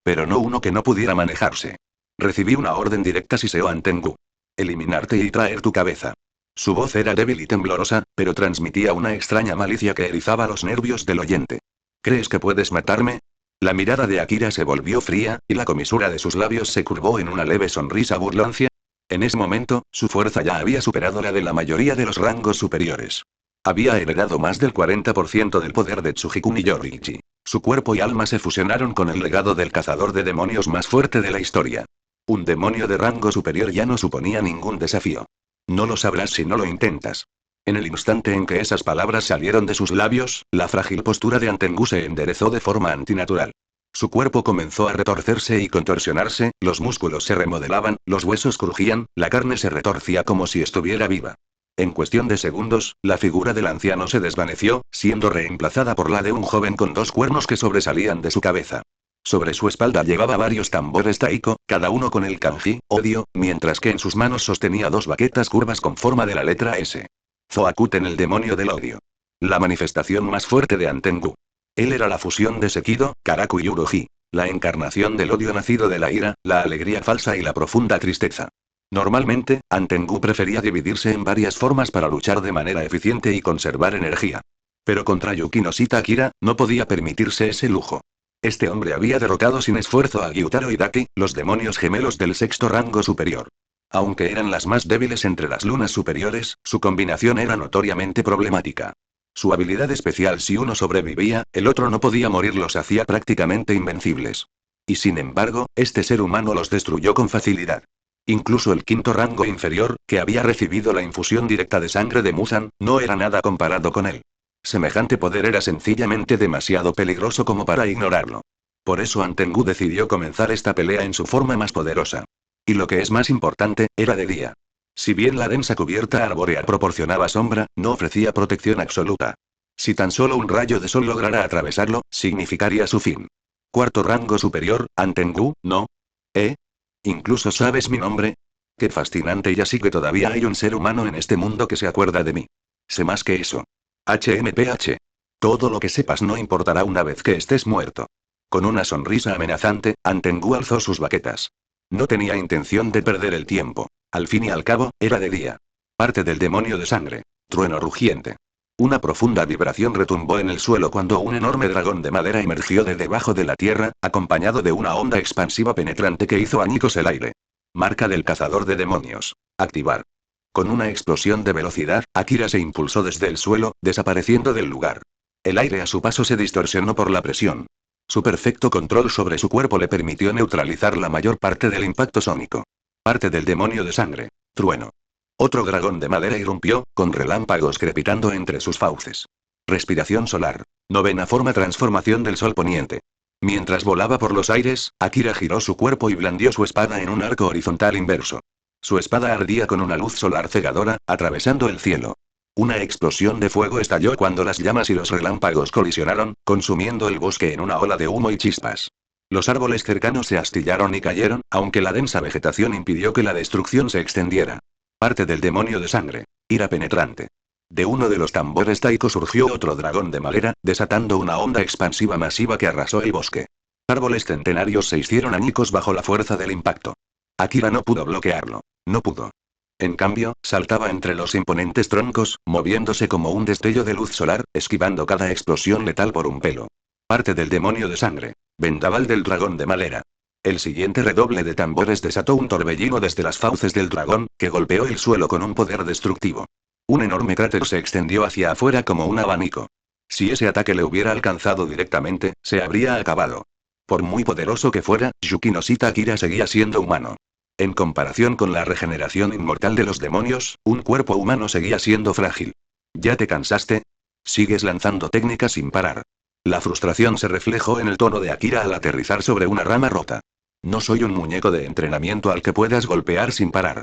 Pero no uno que no pudiera manejarse. Recibí una orden directa, Siseo Antengu. Eliminarte y traer tu cabeza. Su voz era débil y temblorosa, pero transmitía una extraña malicia que erizaba los nervios del oyente. ¿Crees que puedes matarme? La mirada de Akira se volvió fría, y la comisura de sus labios se curvó en una leve sonrisa burlancia. En ese momento, su fuerza ya había superado la de la mayoría de los rangos superiores. Había heredado más del 40% del poder de Tsujikuni Yoriichi. Su cuerpo y alma se fusionaron con el legado del cazador de demonios más fuerte de la historia. Un demonio de rango superior ya no suponía ningún desafío. No lo sabrás si no lo intentas. En el instante en que esas palabras salieron de sus labios, la frágil postura de Antengu se enderezó de forma antinatural. Su cuerpo comenzó a retorcerse y contorsionarse, los músculos se remodelaban, los huesos crujían, la carne se retorcía como si estuviera viva. En cuestión de segundos, la figura del anciano se desvaneció, siendo reemplazada por la de un joven con dos cuernos que sobresalían de su cabeza. Sobre su espalda llevaba varios tambores taiko, cada uno con el kanji, odio, mientras que en sus manos sostenía dos baquetas curvas con forma de la letra S. Zoakuten, el demonio del odio. La manifestación más fuerte de Antengu. Él era la fusión de Sekido, Karaku y Uroji. La encarnación del odio nacido de la ira, la alegría falsa y la profunda tristeza. Normalmente, Antengu prefería dividirse en varias formas para luchar de manera eficiente y conservar energía. Pero contra Yukinoshita Akira, no podía permitirse ese lujo. Este hombre había derrotado sin esfuerzo a Gyutaro y Daki, los demonios gemelos del sexto rango superior. Aunque eran las más débiles entre las lunas superiores, su combinación era notoriamente problemática. Su habilidad especial, si uno sobrevivía, el otro no podía morir, los hacía prácticamente invencibles. Y sin embargo, este ser humano los destruyó con facilidad. Incluso el quinto rango inferior, que había recibido la infusión directa de sangre de Musan, no era nada comparado con él. Semejante poder era sencillamente demasiado peligroso como para ignorarlo. Por eso Antengu decidió comenzar esta pelea en su forma más poderosa. Y lo que es más importante, era de día. Si bien la densa cubierta arbórea proporcionaba sombra, no ofrecía protección absoluta. Si tan solo un rayo de sol lograra atravesarlo, significaría su fin. Cuarto rango superior, Antengu, ¿no? ¿Eh? ¿Incluso sabes mi nombre? Qué fascinante, y así que todavía hay un ser humano en este mundo que se acuerda de mí. Sé más que eso. HMPH. Todo lo que sepas no importará una vez que estés muerto. Con una sonrisa amenazante, Antengu alzó sus baquetas. No tenía intención de perder el tiempo. Al fin y al cabo, era de día. Parte del demonio de sangre. Trueno rugiente. Una profunda vibración retumbó en el suelo cuando un enorme dragón de madera emergió de debajo de la tierra, acompañado de una onda expansiva penetrante que hizo añicos el aire. Marca del cazador de demonios. Activar. Con una explosión de velocidad, Akira se impulsó desde el suelo, desapareciendo del lugar. El aire a su paso se distorsionó por la presión. Su perfecto control sobre su cuerpo le permitió neutralizar la mayor parte del impacto sónico. Parte del demonio de sangre. Trueno. Otro dragón de madera irrumpió, con relámpagos crepitando entre sus fauces. Respiración solar. Novena forma, transformación del sol poniente. Mientras volaba por los aires, Akira giró su cuerpo y blandió su espada en un arco horizontal inverso. Su espada ardía con una luz solar cegadora, atravesando el cielo. Una explosión de fuego estalló cuando las llamas y los relámpagos colisionaron, consumiendo el bosque en una ola de humo y chispas. Los árboles cercanos se astillaron y cayeron, aunque la densa vegetación impidió que la destrucción se extendiera. Parte del demonio de sangre. Ira penetrante. De uno de los tambores taiko surgió otro dragón de madera, desatando una onda expansiva masiva que arrasó el bosque. Árboles centenarios se hicieron añicos bajo la fuerza del impacto. Akira no pudo bloquearlo. No pudo. En cambio, saltaba entre los imponentes troncos, moviéndose como un destello de luz solar, esquivando cada explosión letal por un pelo. Parte del demonio de sangre. Vendaval del dragón de madera. El siguiente redoble de tambores desató un torbellino desde las fauces del dragón, que golpeó el suelo con un poder destructivo. Un enorme cráter se extendió hacia afuera como un abanico. Si ese ataque le hubiera alcanzado directamente, se habría acabado. Por muy poderoso que fuera, Yukinoshita Akira seguía siendo humano. En comparación con la regeneración inmortal de los demonios, un cuerpo humano seguía siendo frágil. ¿Ya te cansaste? Sigues lanzando técnicas sin parar. La frustración se reflejó en el tono de Akira al aterrizar sobre una rama rota. No soy un muñeco de entrenamiento al que puedas golpear sin parar.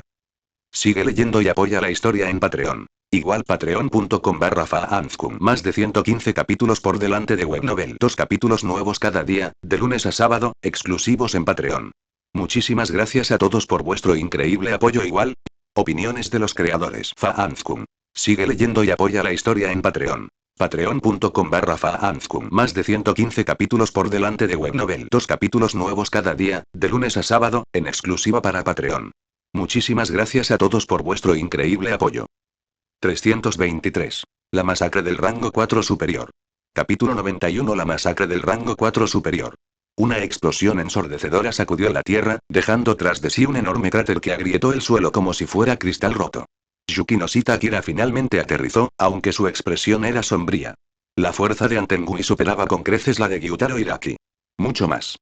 Sigue leyendo y apoya la historia en Patreon. Igual patreon.com/faanzkun. Más de 115 capítulos por delante de Webnovel. 2 capítulos nuevos cada día, de lunes a sábado, exclusivos en Patreon. Muchísimas gracias a todos por vuestro increíble apoyo. Igual. Opiniones de los creadores. Faanzkun. Sigue leyendo y apoya la historia en Patreon. Patreon.com/faanzkun. Más de 115 capítulos por delante de Webnovel. 2 capítulos nuevos cada día, de lunes a sábado, en exclusiva para Patreon. Muchísimas gracias a todos por vuestro increíble apoyo. 323. La masacre del rango 4 superior. Capítulo 91. La masacre del rango 4 superior. Una explosión ensordecedora sacudió la tierra, dejando tras de sí un enorme cráter que agrietó el suelo como si fuera cristal roto. Yukinoshita Akira finalmente aterrizó, aunque su expresión era sombría. La fuerza de Antengui superaba con creces la de Gyutaro Hiraki. Mucho más.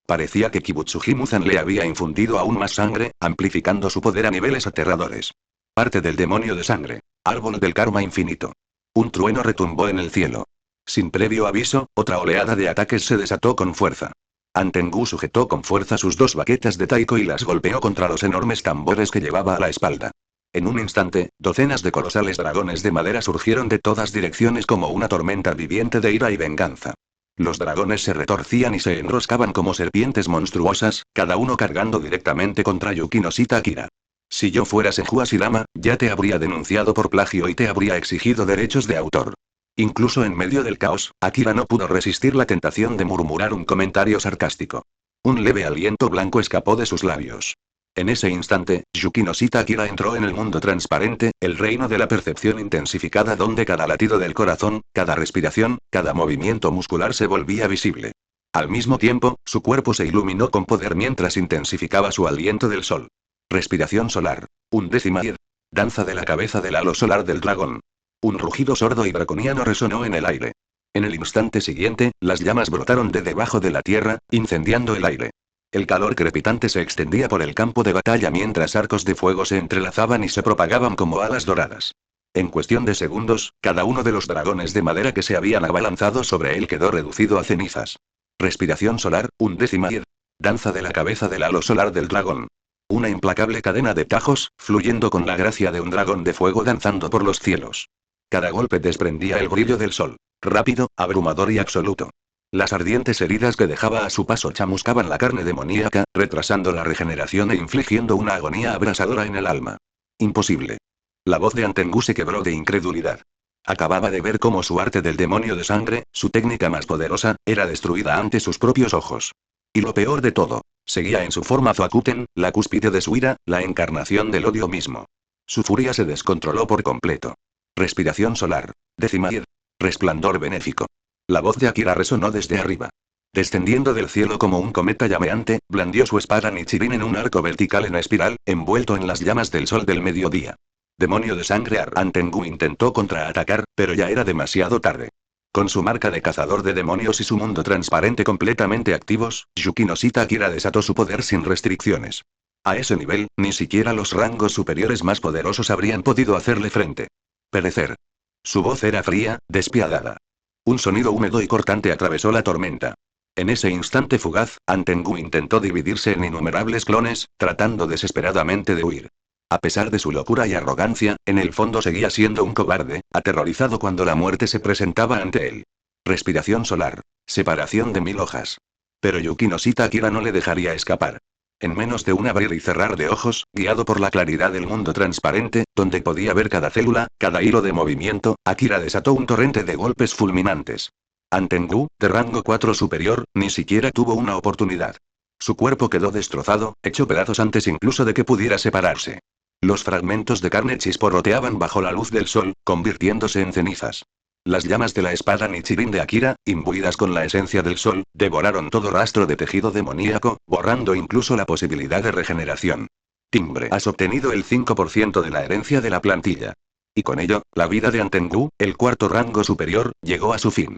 Parecía que Kibutsuji Muzan le había infundido aún más sangre, amplificando su poder a niveles aterradores. Parte del demonio de sangre. Árbol del karma infinito. Un trueno retumbó en el cielo. Sin previo aviso, otra oleada de ataques se desató con fuerza. Antengu sujetó con fuerza sus dos baquetas de taiko y las golpeó contra los enormes tambores que llevaba a la espalda. En un instante, docenas de colosales dragones de madera surgieron de todas direcciones como una tormenta viviente de ira y venganza. Los dragones se retorcían y se enroscaban como serpientes monstruosas, cada uno cargando directamente contra Yukinoshita Akira. Si yo fuera Senju Ashirama, ya te habría denunciado por plagio y te habría exigido derechos de autor. Incluso en medio del caos, Akira no pudo resistir la tentación de murmurar un comentario sarcástico. Un leve aliento blanco escapó de sus labios. En ese instante, Yukinoshita Akira entró en el mundo transparente, el reino de la percepción intensificada donde cada latido del corazón, cada respiración, cada movimiento muscular se volvía visible. Al mismo tiempo, su cuerpo se iluminó con poder mientras intensificaba su aliento del sol. Respiración solar. 11. Danza de la cabeza del halo solar del dragón. Un rugido sordo y draconiano resonó en el aire. En el instante siguiente, las llamas brotaron de debajo de la tierra, incendiando el aire. El calor crepitante se extendía por el campo de batalla mientras arcos de fuego se entrelazaban y se propagaban como alas doradas. En cuestión de segundos, cada uno de los dragones de madera que se habían abalanzado sobre él quedó reducido a cenizas. Respiración solar. 11. Danza de la cabeza del halo solar del dragón. Una implacable cadena de tajos, fluyendo con la gracia de un dragón de fuego danzando por los cielos. Cada golpe desprendía el brillo del sol. Rápido, abrumador y absoluto. Las ardientes heridas que dejaba a su paso chamuscaban la carne demoníaca, retrasando la regeneración e infligiendo una agonía abrasadora en el alma. Imposible. La voz de Antengu se quebró de incredulidad. Acababa de ver cómo su arte del demonio de sangre, su técnica más poderosa, era destruida ante sus propios ojos. Y lo peor de todo, seguía en su forma Zoakuten, la cúspide de su ira, la encarnación del odio mismo. Su furia se descontroló por completo. Respiración solar. 10. Resplandor benéfico. La voz de Akira resonó desde arriba. Descendiendo del cielo como un cometa llameante, blandió su espada Nichirin en un arco vertical en espiral, envuelto en las llamas del sol del mediodía. Demonio de sangre. Antengu intentó contraatacar, pero ya era demasiado tarde. Con su marca de cazador de demonios y su mundo transparente completamente activos, Yukinoshita Akira desató su poder sin restricciones. A ese nivel, ni siquiera los rangos superiores más poderosos habrían podido hacerle frente. Perecer. Su voz era fría, despiadada. Un sonido húmedo y cortante atravesó la tormenta. En ese instante fugaz, Antengu intentó dividirse en innumerables clones, tratando desesperadamente de huir. A pesar de su locura y arrogancia, en el fondo seguía siendo un cobarde, aterrorizado cuando la muerte se presentaba ante él. Respiración solar. Separación de 1000 hojas. Pero Yukinoshita Akira no le dejaría escapar. En menos de un abrir y cerrar de ojos, guiado por la claridad del mundo transparente, donde podía ver cada célula, cada hilo de movimiento, Akira desató un torrente de golpes fulminantes. Antengu, de rango 4 superior, ni siquiera tuvo una oportunidad. Su cuerpo quedó destrozado, hecho pedazos antes incluso de que pudiera separarse. Los fragmentos de carne chisporroteaban bajo la luz del sol, convirtiéndose en cenizas. Las llamas de la espada Nichirin de Akira, imbuidas con la esencia del sol, devoraron todo rastro de tejido demoníaco, borrando incluso la posibilidad de regeneración. Timbre. Has obtenido el 5% de la herencia de la plantilla. Y con ello, la vida de Antengu, el cuarto rango superior, llegó a su fin.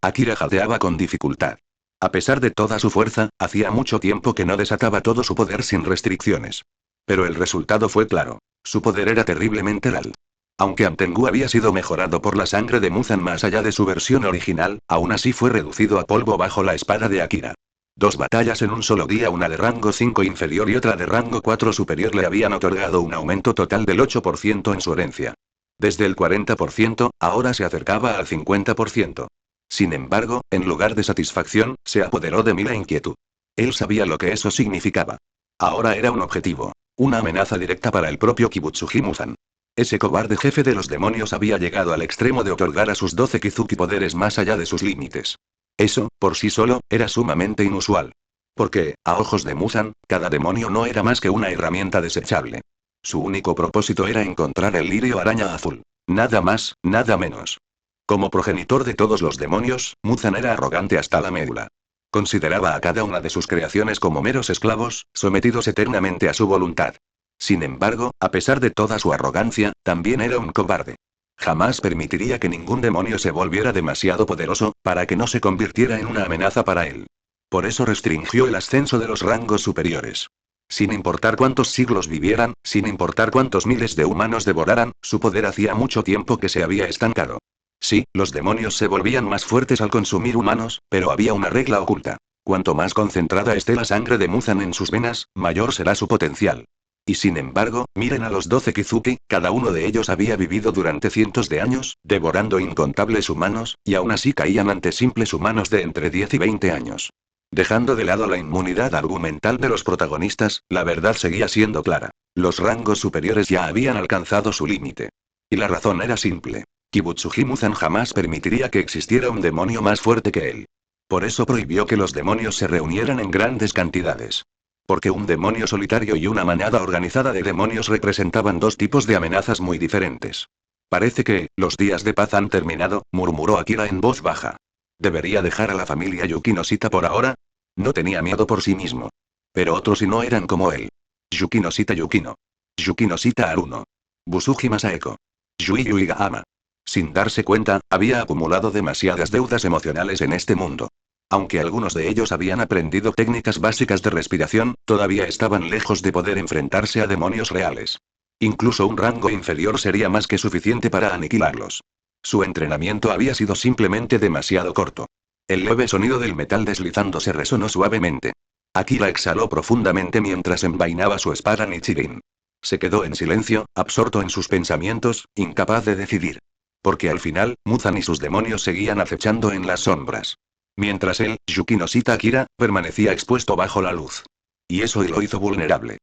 Akira jadeaba con dificultad. A pesar de toda su fuerza, hacía mucho tiempo que no desataba todo su poder sin restricciones. Pero el resultado fue claro. Su poder era terriblemente real. Aunque Antengu había sido mejorado por la sangre de Muzan más allá de su versión original, aún así fue reducido a polvo bajo la espada de Akira. 2 batallas en un solo día, una de rango 5 inferior y otra de rango 4 superior, le habían otorgado un aumento total del 8% en su herencia. Desde el 40%, ahora se acercaba al 50%. Sin embargo, en lugar de satisfacción, se apoderó de Mila inquietud. Él sabía lo que eso significaba. Ahora era un objetivo. Una amenaza directa para el propio Kibutsuji Muzan. Ese cobarde jefe de los demonios había llegado al extremo de otorgar a sus 12 Kizuki poderes más allá de sus límites. Eso, por sí solo, era sumamente inusual. Porque, a ojos de Muzan, cada demonio no era más que una herramienta desechable. Su único propósito era encontrar el lirio araña azul. Nada más, nada menos. Como progenitor de todos los demonios, Muzan era arrogante hasta la médula. Consideraba a cada una de sus creaciones como meros esclavos, sometidos eternamente a su voluntad. Sin embargo, a pesar de toda su arrogancia, también era un cobarde. Jamás permitiría que ningún demonio se volviera demasiado poderoso, para que no se convirtiera en una amenaza para él. Por eso restringió el ascenso de los rangos superiores. Sin importar cuántos siglos vivieran, sin importar cuántos miles de humanos devoraran, su poder hacía mucho tiempo que se había estancado. Sí, los demonios se volvían más fuertes al consumir humanos, pero había una regla oculta. Cuanto más concentrada esté la sangre de Muzan en sus venas, mayor será su potencial. Y sin embargo, miren a los 12 Kizuki, cada uno de ellos había vivido durante cientos de años, devorando incontables humanos, y aún así caían ante simples humanos de entre 10 y 20 años. Dejando de lado la inmunidad argumental de los protagonistas, la verdad seguía siendo clara. Los rangos superiores ya habían alcanzado su límite. Y la razón era simple. Kibutsuji Muzan jamás permitiría que existiera un demonio más fuerte que él. Por eso prohibió que los demonios se reunieran en grandes cantidades. Porque un demonio solitario y una manada organizada de demonios representaban dos tipos de amenazas muy diferentes. Parece que, los días de paz han terminado, murmuró Akira en voz baja. ¿Debería dejar a la familia Yukinoshita por ahora? No tenía miedo por sí mismo. Pero otros y no eran como él. Yukinoshita Yukino. Yukinoshita Aruno. Busuji Masaeko. Yui Yuigahama. Sin darse cuenta, había acumulado demasiadas deudas emocionales en este mundo. Aunque algunos de ellos habían aprendido técnicas básicas de respiración, todavía estaban lejos de poder enfrentarse a demonios reales. Incluso un rango inferior sería más que suficiente para aniquilarlos. Su entrenamiento había sido simplemente demasiado corto. El leve sonido del metal deslizándose resonó suavemente. Akira exhaló profundamente mientras envainaba su espada Nichirin. Se quedó en silencio, absorto en sus pensamientos, incapaz de decidir. Porque al final, Muzan y sus demonios seguían acechando en las sombras. Mientras él, Yukinoshita Akira, permanecía expuesto bajo la luz. Y eso lo hizo vulnerable.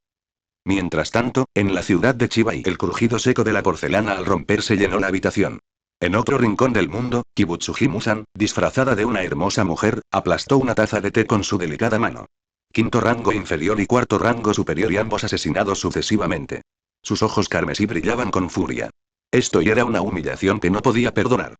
Mientras tanto, en la ciudad de Chibai, el crujido seco de la porcelana al romperse llenó la habitación. En otro rincón del mundo, Kibutsuji Muzan, disfrazada de una hermosa mujer, aplastó una taza de té con su delicada mano. Quinto rango inferior y cuarto rango superior y ambos asesinados sucesivamente. Sus ojos carmesí brillaban con furia. Esto ya era una humillación que no podía perdonar.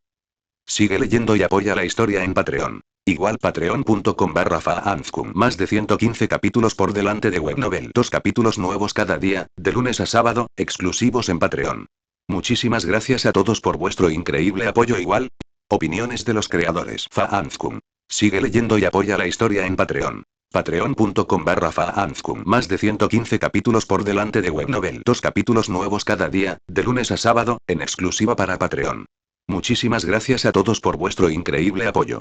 Sigue leyendo y apoya la historia en Patreon. Igual patreon.com/faanzkum. Más de 115 capítulos por delante de Webnovel. 2 capítulos nuevos cada día, de lunes a sábado, exclusivos en Patreon. Muchísimas gracias a todos por vuestro increíble apoyo. Igual. Opiniones de los creadores. Faanzkum. Sigue leyendo y apoya la historia en Patreon. Patreon.com/faanzkum. Más de 115 capítulos por delante de Webnovel. 2 capítulos nuevos cada día, de lunes a sábado, en exclusiva para Patreon. Muchísimas gracias a todos por vuestro increíble apoyo.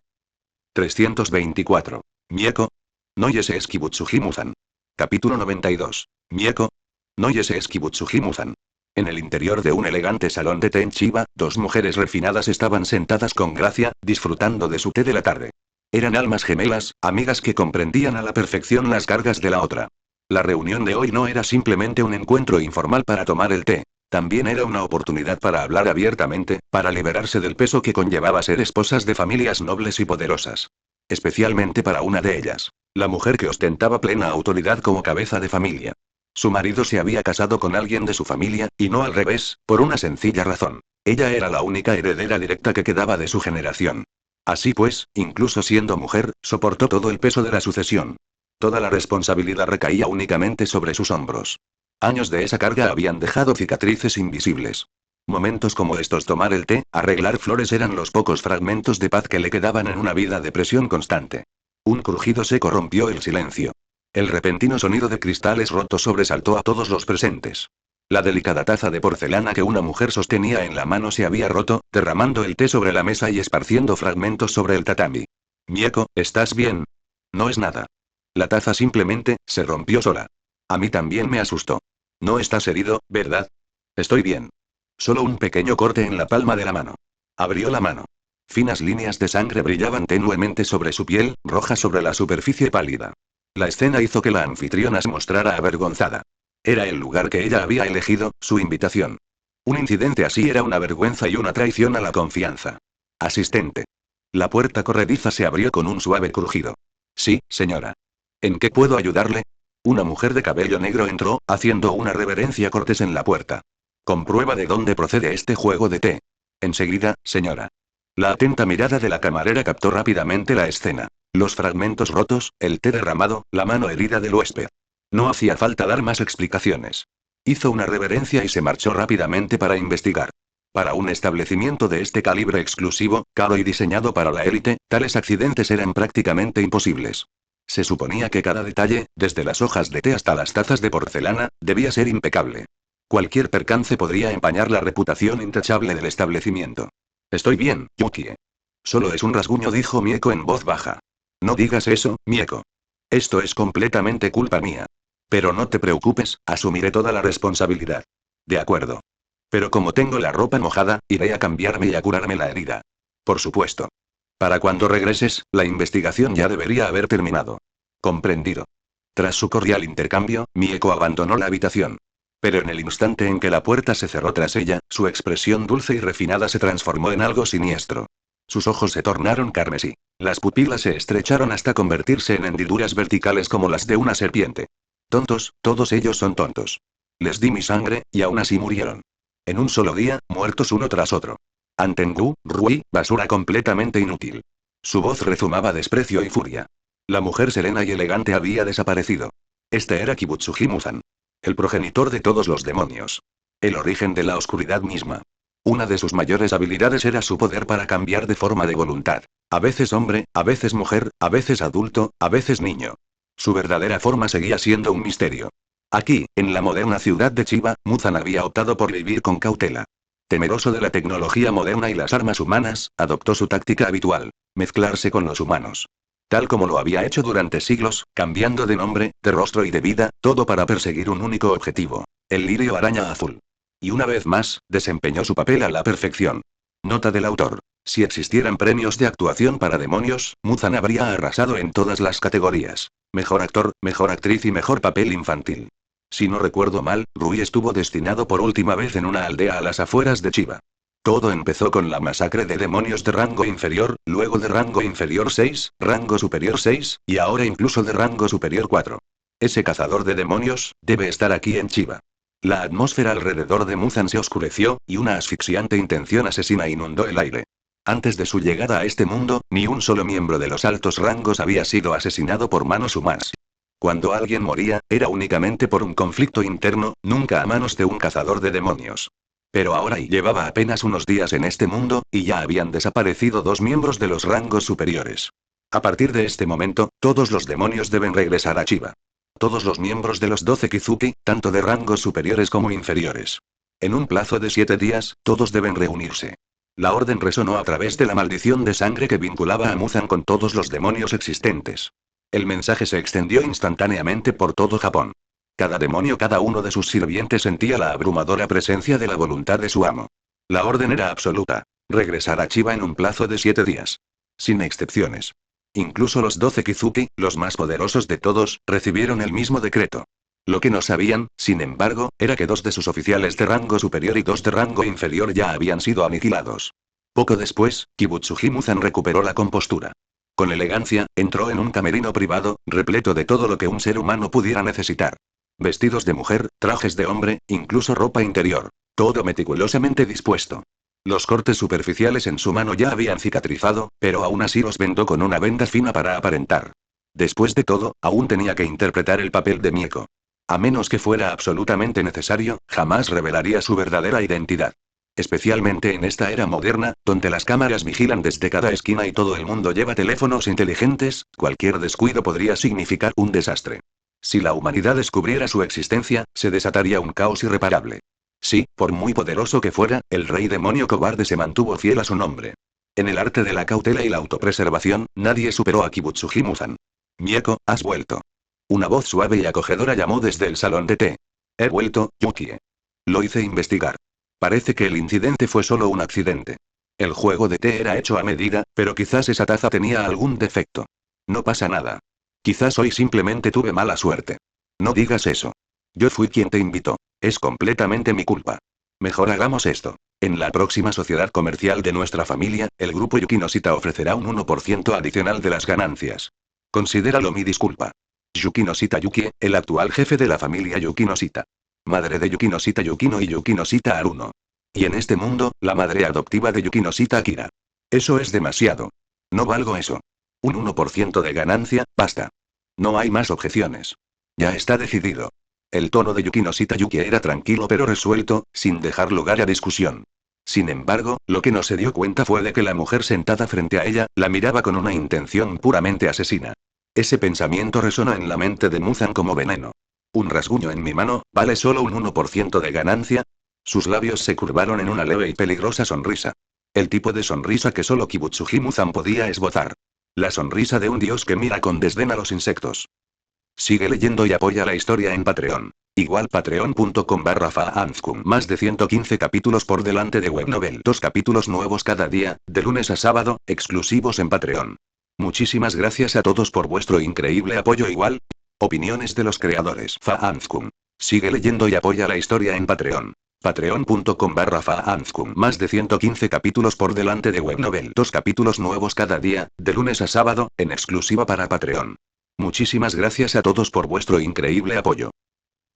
324. Mieko. Noyese es Kibutsuji Muzan. Capítulo 92. Mieko. Noyese es Kibutsuji Muzan. En el interior de un elegante salón de té en Chiba, dos mujeres refinadas estaban sentadas con gracia, disfrutando de su té de la tarde. Eran almas gemelas, amigas que comprendían a la perfección las cargas de la otra. La reunión de hoy no era simplemente un encuentro informal para tomar el té. También era una oportunidad para hablar abiertamente, para liberarse del peso que conllevaba ser esposas de familias nobles y poderosas. Especialmente para una de ellas. La mujer que ostentaba plena autoridad como cabeza de familia. Su marido se había casado con alguien de su familia, y no al revés, por una sencilla razón. Ella era la única heredera directa que quedaba de su generación. Así pues, incluso siendo mujer, soportó todo el peso de la sucesión. Toda la responsabilidad recaía únicamente sobre sus hombros. Años de esa carga habían dejado cicatrices invisibles. Momentos como estos, tomar el té, arreglar flores, eran los pocos fragmentos de paz que le quedaban en una vida de presión constante. Un crujido seco rompió el silencio. El repentino sonido de cristales rotos sobresaltó a todos los presentes. La delicada taza de porcelana que una mujer sostenía en la mano se había roto, derramando el té sobre la mesa y esparciendo fragmentos sobre el tatami. Mieko, ¿estás bien? No es nada. La taza simplemente se rompió sola. A mí también me asustó. No estás herido, ¿verdad? Estoy bien. Solo un pequeño corte en la palma de la mano. Abrió la mano. Finas líneas de sangre brillaban tenuemente sobre su piel, roja sobre la superficie pálida. La escena hizo que la anfitriona se mostrara avergonzada. Era el lugar que ella había elegido, su invitación. Un incidente así era una vergüenza y una traición a la confianza. Asistente. La puerta corrediza se abrió con un suave crujido. Sí, señora. ¿En qué puedo ayudarle? Una mujer de cabello negro entró, haciendo una reverencia cortés en la puerta. Comprueba de dónde procede este juego de té. Enseguida, señora. La atenta mirada de la camarera captó rápidamente la escena. Los fragmentos rotos, el té derramado, la mano herida del huésped. No hacía falta dar más explicaciones. Hizo una reverencia y se marchó rápidamente para investigar. Para un establecimiento de este calibre exclusivo, caro y diseñado para la élite, tales accidentes eran prácticamente imposibles. Se suponía que cada detalle, desde las hojas de té hasta las tazas de porcelana, debía ser impecable. Cualquier percance podría empañar la reputación intachable del establecimiento. Estoy bien, Yukie. Solo es un rasguño, dijo Mieko en voz baja. No digas eso, Mieko. Esto es completamente culpa mía. Pero no te preocupes, asumiré toda la responsabilidad. De acuerdo. Pero como tengo la ropa mojada, iré a cambiarme y a curarme la herida. Por supuesto. Para cuando regreses, la investigación ya debería haber terminado. Comprendido. Tras su cordial intercambio, Mieko abandonó la habitación. Pero en el instante en que la puerta se cerró tras ella, su expresión dulce y refinada se transformó en algo siniestro. Sus ojos se tornaron carmesí. Las pupilas se estrecharon hasta convertirse en hendiduras verticales como las de una serpiente. Tontos, todos ellos son tontos. Les di mi sangre, y aún así murieron. En un solo día, muertos uno tras otro. Antengu, Rui, basura completamente inútil. Su voz rezumaba desprecio y furia. La mujer serena y elegante había desaparecido. Este era Kibutsuji Muzan. El progenitor de todos los demonios. El origen de la oscuridad misma. Una de sus mayores habilidades era su poder para cambiar de forma de voluntad. A veces hombre, a veces mujer, a veces adulto, a veces niño. Su verdadera forma seguía siendo un misterio. Aquí, en la moderna ciudad de Chiba, Muzan había optado por vivir con cautela. Temeroso de la tecnología moderna y las armas humanas, adoptó su táctica habitual: mezclarse con los humanos. Tal como lo había hecho durante siglos, cambiando de nombre, de rostro y de vida, todo para perseguir un único objetivo: el lirio araña azul. Y una vez más, desempeñó su papel a la perfección. Nota del autor. Si existieran premios de actuación para demonios, Muzan habría arrasado en todas las categorías: mejor actor, mejor actriz y mejor papel infantil. Si no recuerdo mal, Rui estuvo destinado por última vez en una aldea a las afueras de Chiba. Todo empezó con la masacre de demonios de rango inferior, luego de rango inferior 6, rango superior 6, y ahora incluso de rango superior 4. Ese cazador de demonios debe estar aquí en Chiba. La atmósfera alrededor de Muzan se oscureció, y una asfixiante intención asesina inundó el aire. Antes de su llegada a este mundo, ni un solo miembro de los altos rangos había sido asesinado por manos humanas. Cuando alguien moría, era únicamente por un conflicto interno, nunca a manos de un cazador de demonios. Pero ahora llevaba apenas unos días en este mundo, y ya habían desaparecido 2 miembros de los rangos superiores. A partir de este momento, todos los demonios deben regresar a Chiba. Todos los miembros de los 12 Kizuki, tanto de rangos superiores como inferiores. En un plazo de 7 días, todos deben reunirse. La orden resonó a través de la maldición de sangre que vinculaba a Muzan con todos los demonios existentes. El mensaje se extendió instantáneamente por todo Japón. Cada demonio, cada uno de sus sirvientes sentía la abrumadora presencia de la voluntad de su amo. La orden era absoluta: regresar a Chiba en un plazo de 7 días. Sin excepciones. Incluso los 12 Kizuki, los más poderosos de todos, recibieron el mismo decreto. Lo que no sabían, sin embargo, era que 2 de sus oficiales de rango superior y 2 de rango inferior ya habían sido aniquilados. Poco después, Kibutsuji Muzan recuperó la compostura. Con elegancia, entró en un camerino privado, repleto de todo lo que un ser humano pudiera necesitar. Vestidos de mujer, trajes de hombre, incluso ropa interior. Todo meticulosamente dispuesto. Los cortes superficiales en su mano ya habían cicatrizado, pero aún así los vendó con una venda fina para aparentar. Después de todo, aún tenía que interpretar el papel de Mieko. A menos que fuera absolutamente necesario, jamás revelaría su verdadera identidad. Especialmente en esta era moderna, donde las cámaras vigilan desde cada esquina y todo el mundo lleva teléfonos inteligentes, cualquier descuido podría significar un desastre. Si la humanidad descubriera su existencia, se desataría un caos irreparable. Sí, por muy poderoso que fuera, el rey demonio cobarde se mantuvo fiel a su nombre. En el arte de la cautela y la autopreservación, nadie superó a Kibutsuji-Muzan. Mieko, has vuelto. Una voz suave y acogedora llamó desde el salón de té. He vuelto, Yukie. Lo hice investigar. Parece que el incidente fue solo un accidente. El juego de té era hecho a medida, pero quizás esa taza tenía algún defecto. No pasa nada. Quizás hoy simplemente tuve mala suerte. No digas eso. Yo fui quien te invitó. Es completamente mi culpa. Mejor hagamos esto. En la próxima sociedad comercial de nuestra familia, el grupo Yukinoshita ofrecerá un 1% adicional de las ganancias. Considéralo mi disculpa. Yukinoshita Yukie, el actual jefe de la familia Yukinoshita. Madre de Yukinoshita Yukino y Yukinoshita Aruno. Y en este mundo, la madre adoptiva de Yukinoshita Akira. Eso es demasiado. No valgo eso. Un 1% de ganancia, basta. No hay más objeciones. Ya está decidido. El tono de Yukinoshita Yukie era tranquilo pero resuelto, sin dejar lugar a discusión. Sin embargo, lo que no se dio cuenta fue de que la mujer sentada frente a ella, la miraba con una intención puramente asesina. Ese pensamiento resonó en la mente de Muzan como veneno. Un rasguño en mi mano, ¿vale solo un 1% de ganancia? Sus labios se curvaron en una leve y peligrosa sonrisa. El tipo de sonrisa que solo Kibutsuji Muzan podía esbozar. La sonrisa de un dios que mira con desdén a los insectos. Sigue leyendo y apoya la historia en Patreon. Igual patreon.com/faanzkum. Más de 115 capítulos por delante de Webnovel. 2 capítulos nuevos cada día, de lunes a sábado, exclusivos en Patreon. Muchísimas gracias a todos por vuestro increíble apoyo. Igual. Opiniones de los creadores. Faanzkum. Sigue leyendo y apoya la historia en Patreon. Patreon.com/faanzkum. Más de 115 capítulos por delante de Webnovel. 2 capítulos nuevos cada día, de lunes a sábado, en exclusiva para Patreon. Muchísimas gracias a todos por vuestro increíble apoyo.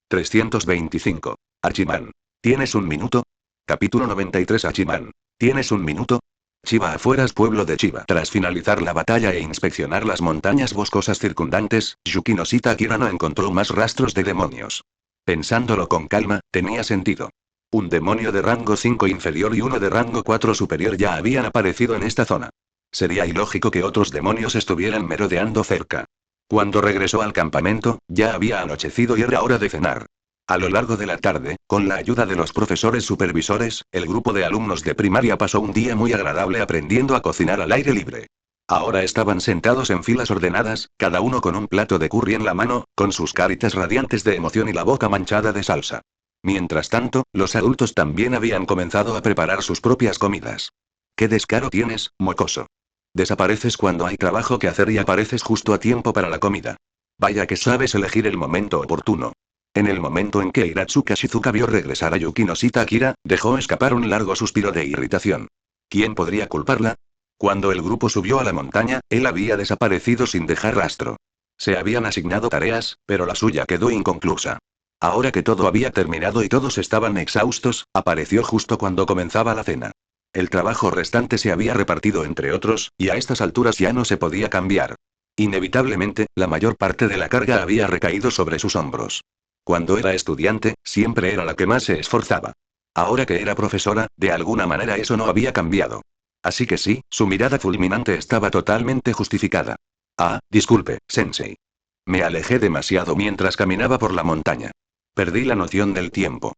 325. Archiman. ¿Tienes un minuto? Capítulo 93. Archiman. ¿Tienes un minuto? Chiba afueras. Pueblo de Chiba. Tras finalizar la batalla e inspeccionar las montañas boscosas circundantes, Yukinoshita Akira no encontró más rastros de demonios. Pensándolo con calma, tenía sentido. Un demonio de rango 5 inferior y uno de rango 4 superior ya habían aparecido en esta zona. Sería ilógico que otros demonios estuvieran merodeando cerca. Cuando regresó al campamento, ya había anochecido y era hora de cenar. A lo largo de la tarde, con la ayuda de los profesores supervisores, el grupo de alumnos de primaria pasó un día muy agradable aprendiendo a cocinar al aire libre. Ahora estaban sentados en filas ordenadas, cada uno con un plato de curry en la mano, con sus caritas radiantes de emoción y la boca manchada de salsa. Mientras tanto, los adultos también habían comenzado a preparar sus propias comidas. ¿Qué descaro tienes, mocoso? Desapareces cuando hay trabajo que hacer y apareces justo a tiempo para la comida. Vaya que sabes elegir el momento oportuno. En el momento en que Hiratsuka Shizuka vio regresar a Yukinoshita Akira, dejó escapar un largo suspiro de irritación. ¿Quién podría culparla? Cuando el grupo subió a la montaña, él había desaparecido sin dejar rastro. Se habían asignado tareas, pero la suya quedó inconclusa. Ahora que todo había terminado y todos estaban exhaustos, apareció justo cuando comenzaba la cena. El trabajo restante se había repartido entre otros, y a estas alturas ya no se podía cambiar. Inevitablemente, la mayor parte de la carga había recaído sobre sus hombros. Cuando era estudiante, siempre era la que más se esforzaba. Ahora que era profesora, de alguna manera eso no había cambiado. Así que sí, su mirada fulminante estaba totalmente justificada. Ah, disculpe, sensei. Me alejé demasiado mientras caminaba por la montaña. Perdí la noción del tiempo.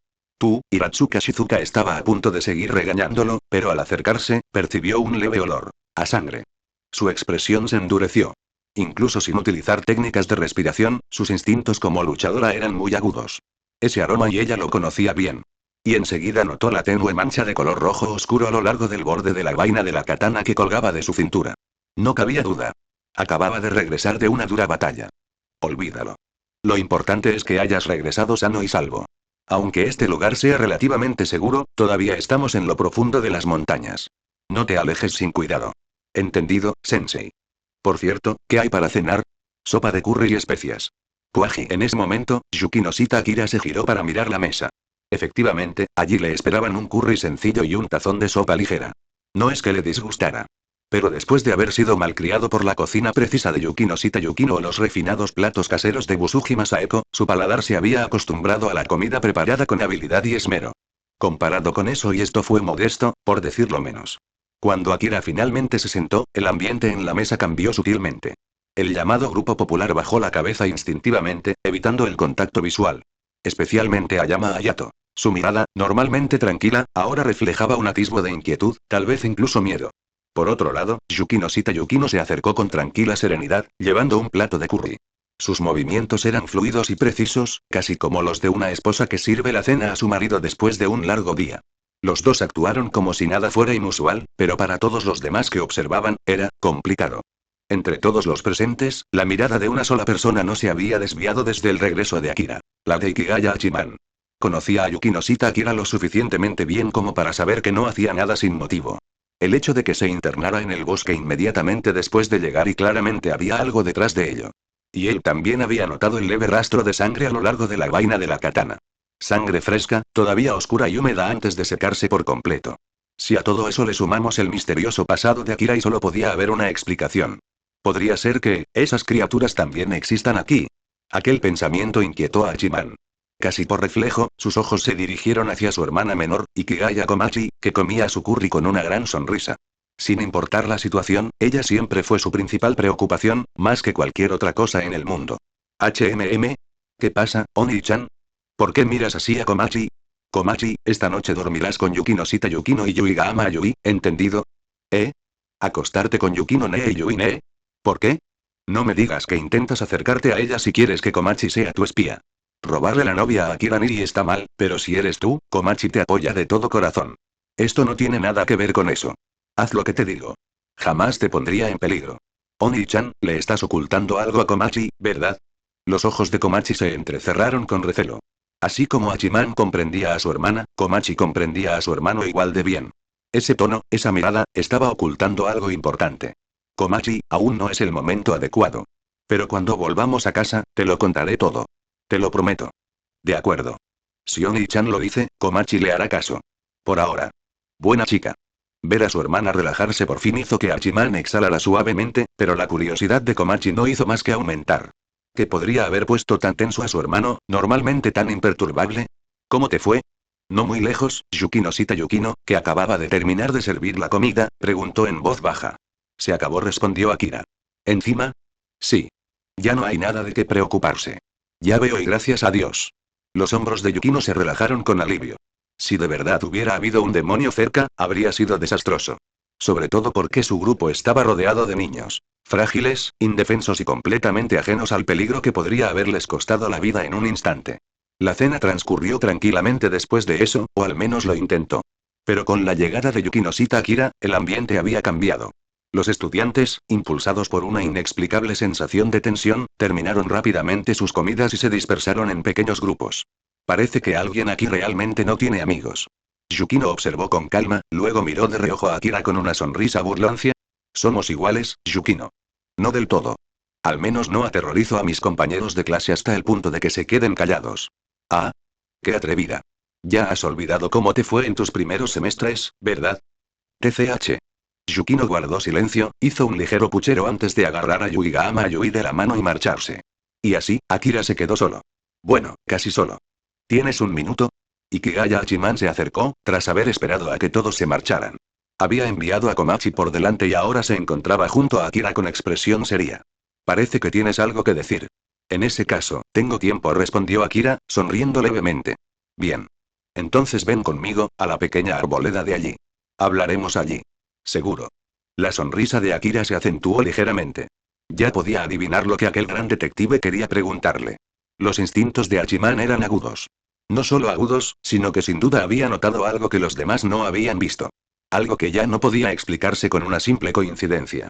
Hiratsuka Shizuka estaba a punto de seguir regañándolo, pero al acercarse, percibió un leve olor a sangre. Su expresión se endureció. Incluso sin utilizar técnicas de respiración, sus instintos como luchadora eran muy agudos. Ese aroma y ella lo conocía bien. Y enseguida notó la tenue mancha de color rojo oscuro a lo largo del borde de la vaina de la katana que colgaba de su cintura. No cabía duda. Acababa de regresar de una dura batalla. Olvídalo. Lo importante es que hayas regresado sano y salvo. Aunque este lugar sea relativamente seguro, todavía estamos en lo profundo de las montañas. No te alejes sin cuidado. Entendido, sensei. Por cierto, ¿qué hay para cenar? Sopa de curry y especias. Kuaji. En ese momento, Yukinoshita Akira se giró para mirar la mesa. Efectivamente, allí le esperaban un curry sencillo y un tazón de sopa ligera. No es que le disgustara. Pero después de haber sido malcriado por la cocina precisa de Yukino Shita Yukino o los refinados platos caseros de Busuji Masaeko, su paladar se había acostumbrado a la comida preparada con habilidad y esmero. Comparado con eso y esto fue modesto, por decirlo menos. Cuando Akira finalmente se sentó, el ambiente en la mesa cambió sutilmente. El llamado grupo popular bajó la cabeza instintivamente, evitando el contacto visual. Especialmente Ayama Hayato. Su mirada, normalmente tranquila, ahora reflejaba un atisbo de inquietud, tal vez incluso miedo. Por otro lado, Yukino Shita Yukino se acercó con tranquila serenidad, llevando un plato de curry. Sus movimientos eran fluidos y precisos, casi como los de una esposa que sirve la cena a su marido después de un largo día. Los dos actuaron como si nada fuera inusual, pero para todos los demás que observaban, era complicado. Entre todos los presentes, la mirada de una sola persona no se había desviado desde el regreso de Akira. La de Ikigaya Hachiman. Conocía a Yukino Shita Akira lo suficientemente bien como para saber que no hacía nada sin motivo. El hecho de que se internara en el bosque inmediatamente después de llegar y claramente había algo detrás de ello. Y él también había notado el leve rastro de sangre a lo largo de la vaina de la katana. Sangre fresca, todavía oscura y húmeda antes de secarse por completo. Si a todo eso le sumamos el misterioso pasado de Akira y solo podía haber una explicación. Podría ser que, esas criaturas también existan aquí. Aquel pensamiento inquietó a Hachiman. Casi por reflejo, sus ojos se dirigieron hacia su hermana menor, Ikigaya Komachi, que comía su curry con una gran sonrisa. Sin importar la situación, ella siempre fue su principal preocupación, más que cualquier otra cosa en el mundo. ¿Qué pasa, Oni-chan? ¿Por qué miras así a Komachi? Komachi, esta noche dormirás con Yukino Shita Yukino y Yuigama Yui, ¿entendido? ¿Acostarte con Yukino Nee y Yui Nee? ¿Por qué? No me digas que intentas acercarte a ella si quieres que Komachi sea tu espía. Robarle la novia a Akira Niri está mal, pero si eres tú, Komachi te apoya de todo corazón. Esto no tiene nada que ver con eso. Haz lo que te digo. Jamás te pondría en peligro. Oni-chan, le estás ocultando algo a Komachi, ¿verdad? Los ojos de Komachi se entrecerraron con recelo. Así como Hachiman comprendía a su hermana, Komachi comprendía a su hermano igual de bien. Ese tono, esa mirada, estaba ocultando algo importante. Komachi, aún no es el momento adecuado. Pero cuando volvamos a casa, te lo contaré todo. Te lo prometo. De acuerdo. Si Oni-chan lo dice, Komachi le hará caso. Por ahora. Buena chica. Ver a su hermana relajarse por fin hizo que Hachiman exhalara suavemente, pero la curiosidad de Komachi no hizo más que aumentar. ¿Qué podría haber puesto tan tenso a su hermano, normalmente tan imperturbable? ¿Cómo te fue? No muy lejos, Yukino Shita Yukino, que acababa de terminar de servir la comida, preguntó en voz baja. Se acabó, respondió Akira. ¿Encima? Sí. Ya no hay nada de qué preocuparse. Ya veo y gracias a Dios. Los hombros de Yukino se relajaron con alivio. Si de verdad hubiera habido un demonio cerca, habría sido desastroso. Sobre todo porque su grupo estaba rodeado de niños. Frágiles, indefensos y completamente ajenos al peligro que podría haberles costado la vida en un instante. La cena transcurrió tranquilamente después de eso, o al menos lo intentó. Pero con la llegada de Yukino Shita Akira, el ambiente había cambiado. Los estudiantes, impulsados por una inexplicable sensación de tensión, terminaron rápidamente sus comidas y se dispersaron en pequeños grupos. Parece que alguien aquí realmente no tiene amigos. Yukino observó con calma, luego miró de reojo a Akira con una sonrisa burlancia. Somos iguales, Yukino. No del todo. Al menos no aterrorizo a mis compañeros de clase hasta el punto de que se queden callados. Ah. Qué atrevida. Ya has olvidado cómo te fue en tus primeros semestres, ¿verdad? TCH. Yukino guardó silencio, hizo un ligero puchero antes de agarrar a Yuigama Yui de la mano y marcharse. Y así, Akira se quedó solo. Bueno, casi solo. ¿Tienes un minuto? Ikigaya Hachiman se acercó, tras haber esperado a que todos se marcharan. Había enviado a Komachi por delante y ahora se encontraba junto a Akira con expresión seria. Parece que tienes algo que decir. En ese caso, tengo tiempo, respondió Akira, sonriendo levemente. Bien. Entonces ven conmigo, a la pequeña arboleda de allí. Hablaremos allí. Seguro. La sonrisa de Akira se acentuó ligeramente. Ya podía adivinar lo que aquel gran detective quería preguntarle. Los instintos de Hachiman eran agudos. No solo agudos, sino que sin duda había notado algo que los demás no habían visto. Algo que ya no podía explicarse con una simple coincidencia.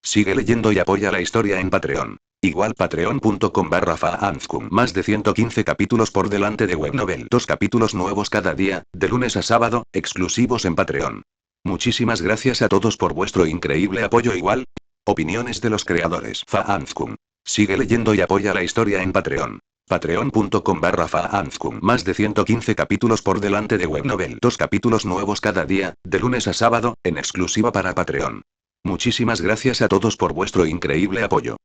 Sigue leyendo y apoya la historia en Patreon. Igual patreon.com/faanzkum. Más de 115 capítulos por delante de Webnovel. 2 capítulos nuevos cada día, de lunes a sábado, exclusivos en Patreon. Muchísimas gracias a todos por vuestro increíble apoyo. Igual. Opiniones de los creadores. Faanzkum. Sigue leyendo y apoya la historia en Patreon. Patreon.com/faanzkum. Más de 115 capítulos por delante de Webnovel. 2 capítulos nuevos cada día, de lunes a sábado, en exclusiva para Patreon. Muchísimas gracias a todos por vuestro increíble apoyo.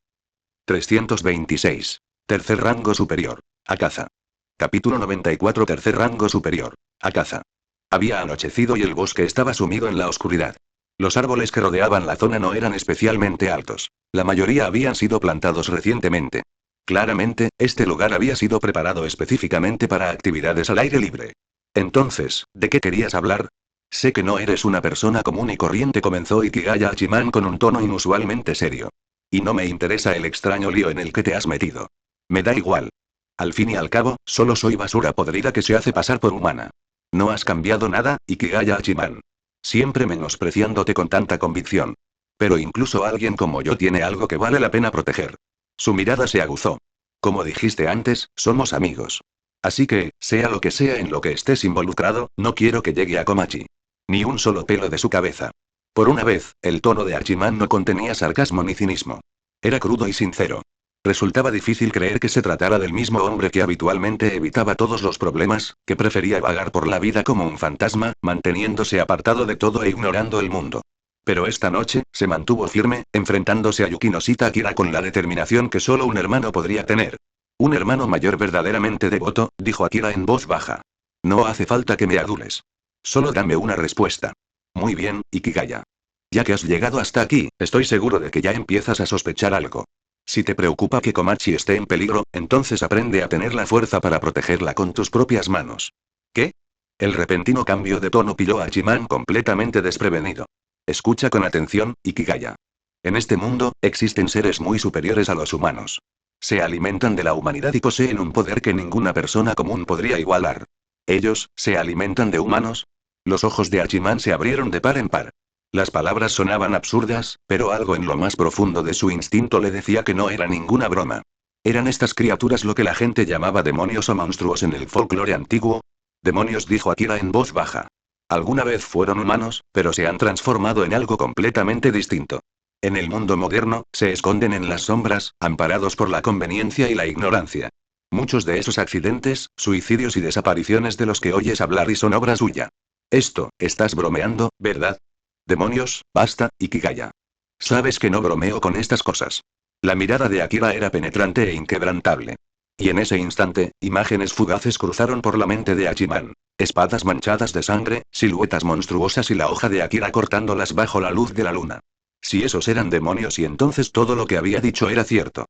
326. Tercer rango superior. Akaza. Capítulo 94. Tercer rango superior. Akaza. Había anochecido y el bosque estaba sumido en la oscuridad. Los árboles que rodeaban la zona no eran especialmente altos. La mayoría habían sido plantados recientemente. Claramente, este lugar había sido preparado específicamente para actividades al aire libre. Entonces, ¿de qué querías hablar? Sé que no eres una persona común y corriente, comenzó Ikigaya Hachiman con un tono inusualmente serio. Y no me interesa el extraño lío en el que te has metido. Me da igual. Al fin y al cabo, solo soy basura podrida que se hace pasar por humana. No has cambiado nada, Ikigaya Hachiman. Siempre menospreciándote con tanta convicción. Pero incluso alguien como yo tiene algo que vale la pena proteger. Su mirada se aguzó. Como dijiste antes, somos amigos. Así que, sea lo que sea en lo que estés involucrado, no quiero que llegue a Komachi. Ni un solo pelo de su cabeza. Por una vez, el tono de Hachiman no contenía sarcasmo ni cinismo. Era crudo y sincero. Resultaba difícil creer que se tratara del mismo hombre que habitualmente evitaba todos los problemas, que prefería vagar por la vida como un fantasma, manteniéndose apartado de todo e ignorando el mundo. Pero esta noche, se mantuvo firme, enfrentándose a Yukinoshita Akira con la determinación que solo un hermano podría tener. Un hermano mayor verdaderamente devoto, dijo Akira en voz baja. No hace falta que me adules. Solo dame una respuesta. Muy bien, Ikigaya. Ya que has llegado hasta aquí, estoy seguro de que ya empiezas a sospechar algo. Si te preocupa que Komachi esté en peligro, entonces aprende a tener la fuerza para protegerla con tus propias manos. ¿Qué? El repentino cambio de tono pilló a Hachiman completamente desprevenido. Escucha con atención, Ikigaya. En este mundo, existen seres muy superiores a los humanos. Se alimentan de la humanidad y poseen un poder que ninguna persona común podría igualar. ¿Ellos, se alimentan de humanos? Los ojos de Hachiman se abrieron de par en par. Las palabras sonaban absurdas, pero algo en lo más profundo de su instinto le decía que no era ninguna broma. ¿Eran estas criaturas lo que la gente llamaba demonios o monstruos en el folclore antiguo? Demonios, dijo Akira en voz baja. Alguna vez fueron humanos, pero se han transformado en algo completamente distinto. En el mundo moderno, se esconden en las sombras, amparados por la conveniencia y la ignorancia. Muchos de esos accidentes, suicidios y desapariciones de los que oyes hablar y son obra suya. Estás bromeando, ¿verdad? Demonios, basta, Ikigaya. Sabes que no bromeo con estas cosas. La mirada de Akira era penetrante e inquebrantable. Y en ese instante, imágenes fugaces cruzaron por la mente de Hachiman. Espadas manchadas de sangre, siluetas monstruosas y la hoja de Akira cortándolas bajo la luz de la luna. Si esos eran demonios y entonces todo lo que había dicho era cierto.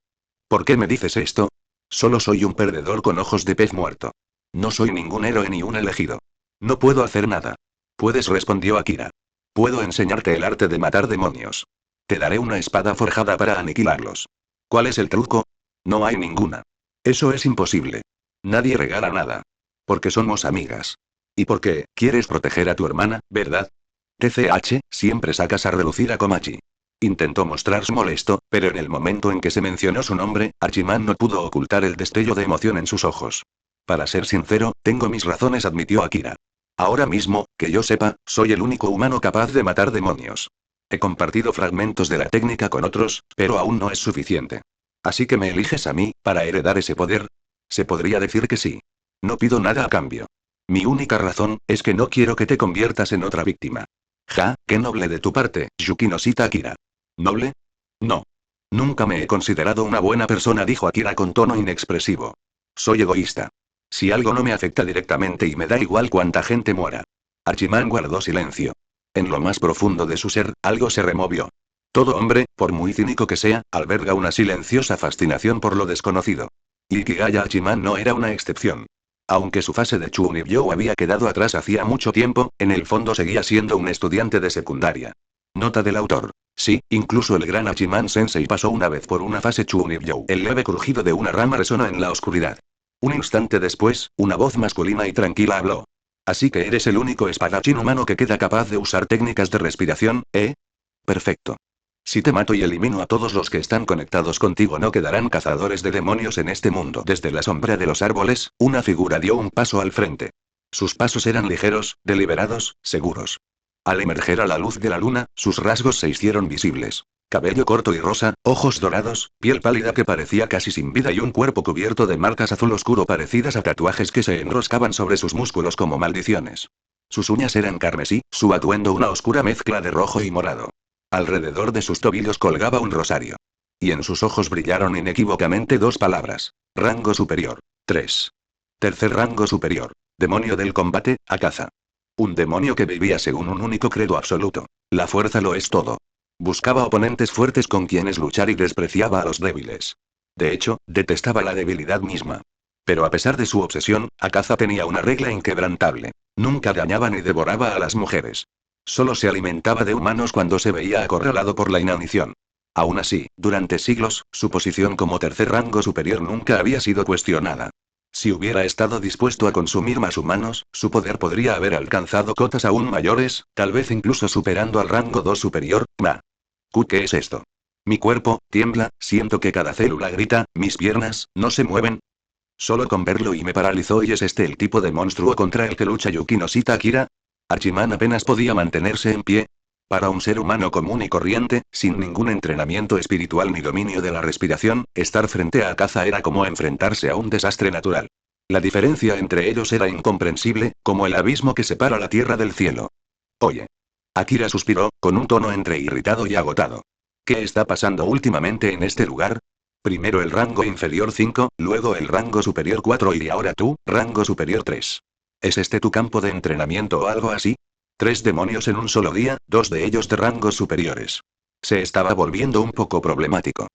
¿Por qué me dices esto? Solo soy un perdedor con ojos de pez muerto. No soy ningún héroe ni un elegido. No puedo hacer nada. Puedes, respondió Akira. Puedo enseñarte el arte de matar demonios. Te daré una espada forjada para aniquilarlos. ¿Cuál es el truco? No hay ninguna. Eso es imposible. Nadie regala nada. Porque somos amigas. Y porque, quieres proteger a tu hermana, ¿verdad? TCH, siempre sacas a relucir a Komachi. Intentó mostrarse molesto, pero en el momento en que se mencionó su nombre, Hachiman no pudo ocultar el destello de emoción en sus ojos. Para ser sincero, tengo mis razones, admitió Akira. Ahora mismo, que yo sepa, soy el único humano capaz de matar demonios. He compartido fragmentos de la técnica con otros, pero aún no es suficiente. Así que me eliges a mí, para heredar ese poder. Se podría decir que sí. No pido nada a cambio. Mi única razón, es que no quiero que te conviertas en otra víctima. Ja, qué noble de tu parte, Yukinoshita Akira. ¿Noble? No. Nunca me he considerado una buena persona, dijo Akira con tono inexpresivo. Soy egoísta. Si algo no me afecta directamente y me da igual cuánta gente muera. Hachiman guardó silencio. En lo más profundo de su ser, algo se removió. Todo hombre, por muy cínico que sea, alberga una silenciosa fascinación por lo desconocido. Ikigaya Hachiman no era una excepción. Aunque su fase de Chunibyo había quedado atrás hacía mucho tiempo, en el fondo seguía siendo un estudiante de secundaria. Nota del autor. Sí, incluso el gran Hachiman Sensei pasó una vez por una fase Chunibyo. El leve crujido de una rama resonó en la oscuridad. Un instante después, una voz masculina y tranquila habló. Así que eres el único espadachín humano que queda capaz de usar técnicas de respiración, ¿eh? Perfecto. Si te mato y elimino a todos los que están conectados contigo, no quedarán cazadores de demonios en este mundo. Desde la sombra de los árboles, una figura dio un paso al frente. Sus pasos eran ligeros, deliberados, seguros. Al emerger a la luz de la luna, sus rasgos se hicieron visibles. Cabello corto y rosa, ojos dorados, piel pálida que parecía casi sin vida y un cuerpo cubierto de marcas azul oscuro parecidas a tatuajes que se enroscaban sobre sus músculos como maldiciones. Sus uñas eran carmesí, su atuendo una oscura mezcla de rojo y morado. Alrededor de sus tobillos colgaba un rosario. Y en sus ojos brillaron inequívocamente dos palabras. Rango superior. 3. Tercer rango superior. Demonio del combate, Akaza. Un demonio que vivía según un único credo absoluto. La fuerza lo es todo. Buscaba oponentes fuertes con quienes luchar y despreciaba a los débiles. De hecho, detestaba la debilidad misma. Pero a pesar de su obsesión, Akaza tenía una regla inquebrantable. Nunca dañaba ni devoraba a las mujeres. Solo se alimentaba de humanos cuando se veía acorralado por la inanición. Aún así, durante siglos, su posición como tercer rango superior nunca había sido cuestionada. Si hubiera estado dispuesto a consumir más humanos, su poder podría haber alcanzado cotas aún mayores, tal vez incluso superando al rango 2 superior. ¿Qué es esto? Mi cuerpo tiembla, siento que cada célula grita, mis piernas no se mueven. Solo con verlo y me paralizó. ¿Y es este el tipo de monstruo contra el que lucha Yukinoshita Akira? Hachiman apenas podía mantenerse en pie. Para un ser humano común y corriente, sin ningún entrenamiento espiritual ni dominio de la respiración, estar frente a Akaza era como enfrentarse a un desastre natural. La diferencia entre ellos era incomprensible, como el abismo que separa la tierra del cielo. Oye. Akira suspiró, con un tono entre irritado y agotado. ¿Qué está pasando últimamente en este lugar? Primero el rango inferior 5, luego el rango superior 4 y ahora tú, rango superior 3. ¿Es este tu campo de entrenamiento o algo así? 3 demonios en un solo día, 2 de ellos de rangos superiores. Se estaba volviendo un poco problemático.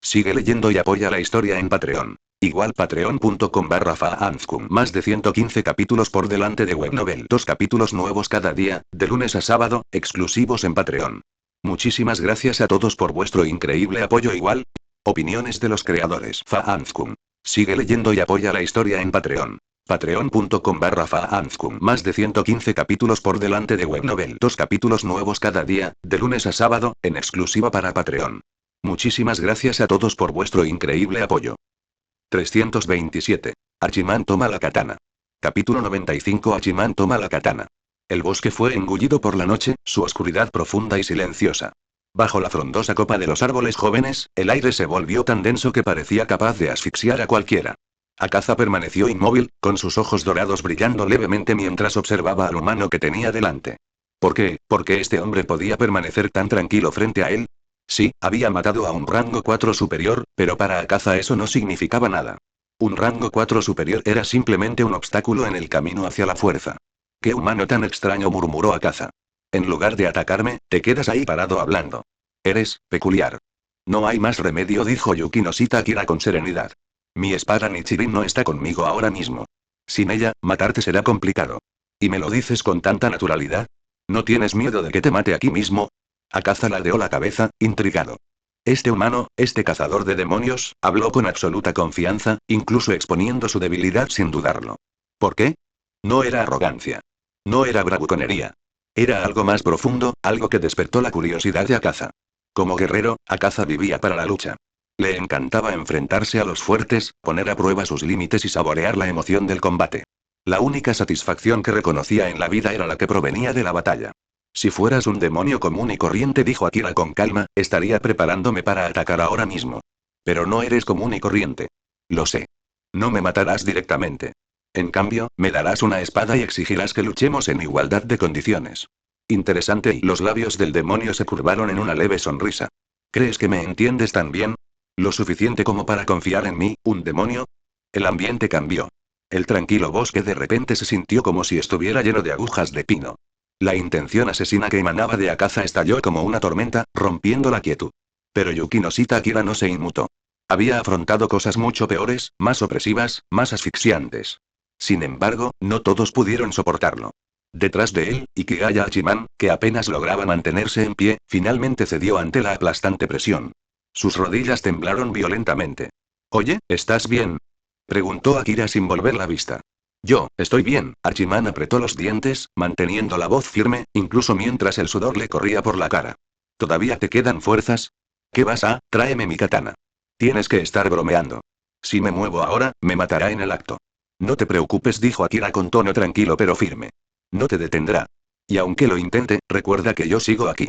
Sigue leyendo y apoya la historia en Patreon. Igual patreon.com/faanzkum. Más de 115 capítulos por delante de Webnovel. 2 capítulos nuevos cada día, de lunes a sábado, exclusivos en Patreon. Muchísimas gracias a todos por vuestro increíble apoyo. Igual. Opiniones de los creadores. Faanzkum. Sigue leyendo y apoya la historia en Patreon. Patreon.com/faanzkum. Más de 115 capítulos por delante de Webnovel. 2 capítulos nuevos cada día, de lunes a sábado, en exclusiva para Patreon. Muchísimas gracias a todos por vuestro increíble apoyo. 327. Hachiman toma la katana. Capítulo 95. Hachiman toma la katana. El bosque fue engullido por la noche, su oscuridad profunda y silenciosa. Bajo la frondosa copa de los árboles jóvenes, el aire se volvió tan denso que parecía capaz de asfixiar a cualquiera. Akaza permaneció inmóvil, con sus ojos dorados brillando levemente mientras observaba al humano que tenía delante. ¿Por qué? ¿Por qué este hombre podía permanecer tan tranquilo frente a él? Sí, había matado a un rango 4 superior, pero para Akaza eso no significaba nada. Un rango 4 superior era simplemente un obstáculo en el camino hacia la fuerza. «Qué humano tan extraño», murmuró Akaza. «En lugar de atacarme, te quedas ahí parado hablando. Eres peculiar». «No hay más remedio», dijo Yukinoshita Akira con serenidad. «Mi espada Nichirin no está conmigo ahora mismo. Sin ella, matarte será complicado. ¿Y me lo dices con tanta naturalidad? ¿No tienes miedo de que te mate aquí mismo?» Akaza ladeó la cabeza, intrigado. Este humano, este cazador de demonios, habló con absoluta confianza, incluso exponiendo su debilidad sin dudarlo. ¿Por qué? No era arrogancia. No era bravuconería. Era algo más profundo, algo que despertó la curiosidad de Akaza. Como guerrero, Akaza vivía para la lucha. Le encantaba enfrentarse a los fuertes, poner a prueba sus límites y saborear la emoción del combate. La única satisfacción que reconocía en la vida era la que provenía de la batalla. Si fueras un demonio común y corriente, dijo Akira con calma, estaría preparándome para atacar ahora mismo. Pero no eres común y corriente. Lo sé. No me matarás directamente. En cambio, me darás una espada y exigirás que luchemos en igualdad de condiciones. Interesante. Y los labios del demonio se curvaron en una leve sonrisa. ¿Crees que me entiendes tan bien? ¿Lo suficiente como para confiar en mí, un demonio? El ambiente cambió. El tranquilo bosque de repente se sintió como si estuviera lleno de agujas de pino. La intención asesina que emanaba de Akaza estalló como una tormenta, rompiendo la quietud. Pero Yukinoshita Akira no se inmutó. Había afrontado cosas mucho peores, más opresivas, más asfixiantes. Sin embargo, no todos pudieron soportarlo. Detrás de él, Ikigaya Hachiman, que apenas lograba mantenerse en pie, finalmente cedió ante la aplastante presión. Sus rodillas temblaron violentamente. «Oye, ¿estás bien?», preguntó Akira sin volver la vista. «Yo, estoy bien», Hachiman apretó los dientes, manteniendo la voz firme, incluso mientras el sudor le corría por la cara. «¿Todavía te quedan fuerzas? ¿Qué vas a? Tráeme mi katana». «Tienes que estar bromeando. Si me muevo ahora, me matará en el acto». «No te preocupes», dijo Akira con tono tranquilo pero firme. «No te detendrá. Y aunque lo intente, recuerda que yo sigo aquí».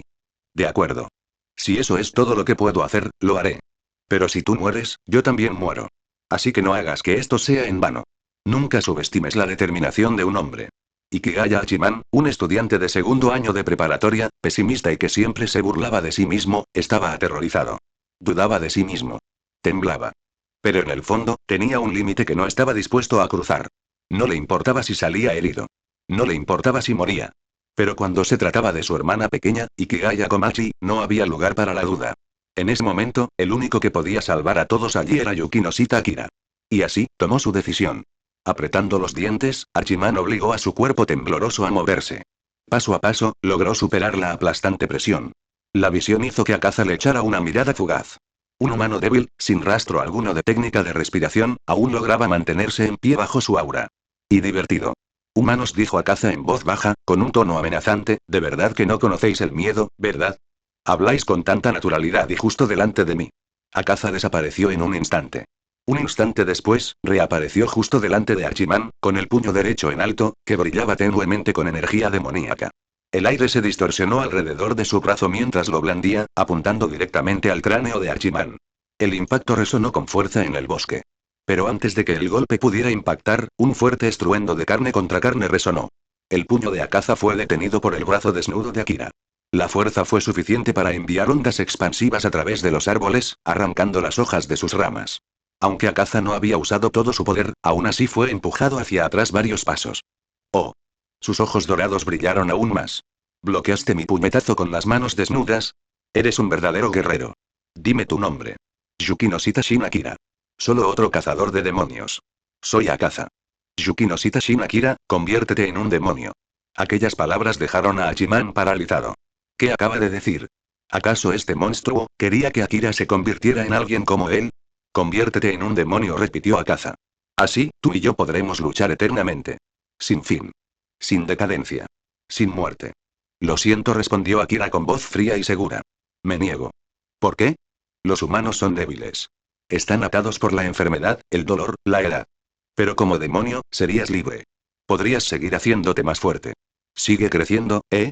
«De acuerdo». Si eso es todo lo que puedo hacer, lo haré. Pero si tú mueres, yo también muero. Así que no hagas que esto sea en vano. Nunca subestimes la determinación de un hombre. Ikigaya Hachiman, un estudiante de segundo año de preparatoria, pesimista y que siempre se burlaba de sí mismo, estaba aterrorizado. Dudaba de sí mismo. Temblaba. Pero en el fondo, tenía un límite que no estaba dispuesto a cruzar. No le importaba si salía herido. No le importaba si moría. Pero cuando se trataba de su hermana pequeña, Ikigaya Komachi, no había lugar para la duda. En ese momento, el único que podía salvar a todos allí era Yukinoshita Akira. Y así, tomó su decisión. Apretando los dientes, Hachiman obligó a su cuerpo tembloroso a moverse. Paso a paso, logró superar la aplastante presión. La visión hizo que Akaza le echara una mirada fugaz. Un humano débil, sin rastro alguno de técnica de respiración, aún lograba mantenerse en pie bajo su aura. Y divertido. Humanos, dijo Akaza en voz baja, con un tono amenazante, de verdad que no conocéis el miedo, ¿verdad? Habláis con tanta naturalidad y justo delante de mí. Akaza desapareció en un instante. Un instante después, reapareció justo delante de Hachiman, con el puño derecho en alto, que brillaba tenuemente con energía demoníaca. El aire se distorsionó alrededor de su brazo mientras lo blandía, apuntando directamente al cráneo de Hachiman. El impacto resonó con fuerza en el bosque. Pero antes de que el golpe pudiera impactar, un fuerte estruendo de carne contra carne resonó. El puño de Akaza fue detenido por el brazo desnudo de Akira. La fuerza fue suficiente para enviar ondas expansivas a través de los árboles, arrancando las hojas de sus ramas. Aunque Akaza no había usado todo su poder, aún así fue empujado hacia atrás varios pasos. ¡Oh! Sus ojos dorados brillaron aún más. ¿Bloqueaste mi puñetazo con las manos desnudas? Eres un verdadero guerrero. Dime tu nombre. Yukinoshita Shin Akira. Solo otro cazador de demonios. Soy Akaza. Yukinoshita Shin Akira, conviértete en un demonio. Aquellas palabras dejaron a Hachiman paralizado. ¿Qué acaba de decir? ¿Acaso este monstruo quería que Akira se convirtiera en alguien como él? Conviértete en un demonio, repitió Akaza. Así, tú y yo podremos luchar eternamente. Sin fin. Sin decadencia. Sin muerte. Lo siento, respondió Akira con voz fría y segura. Me niego. ¿Por qué? Los humanos son débiles. Están atados por la enfermedad, el dolor, la edad. Pero como demonio, serías libre. Podrías seguir haciéndote más fuerte. Sigue creciendo, ¿eh?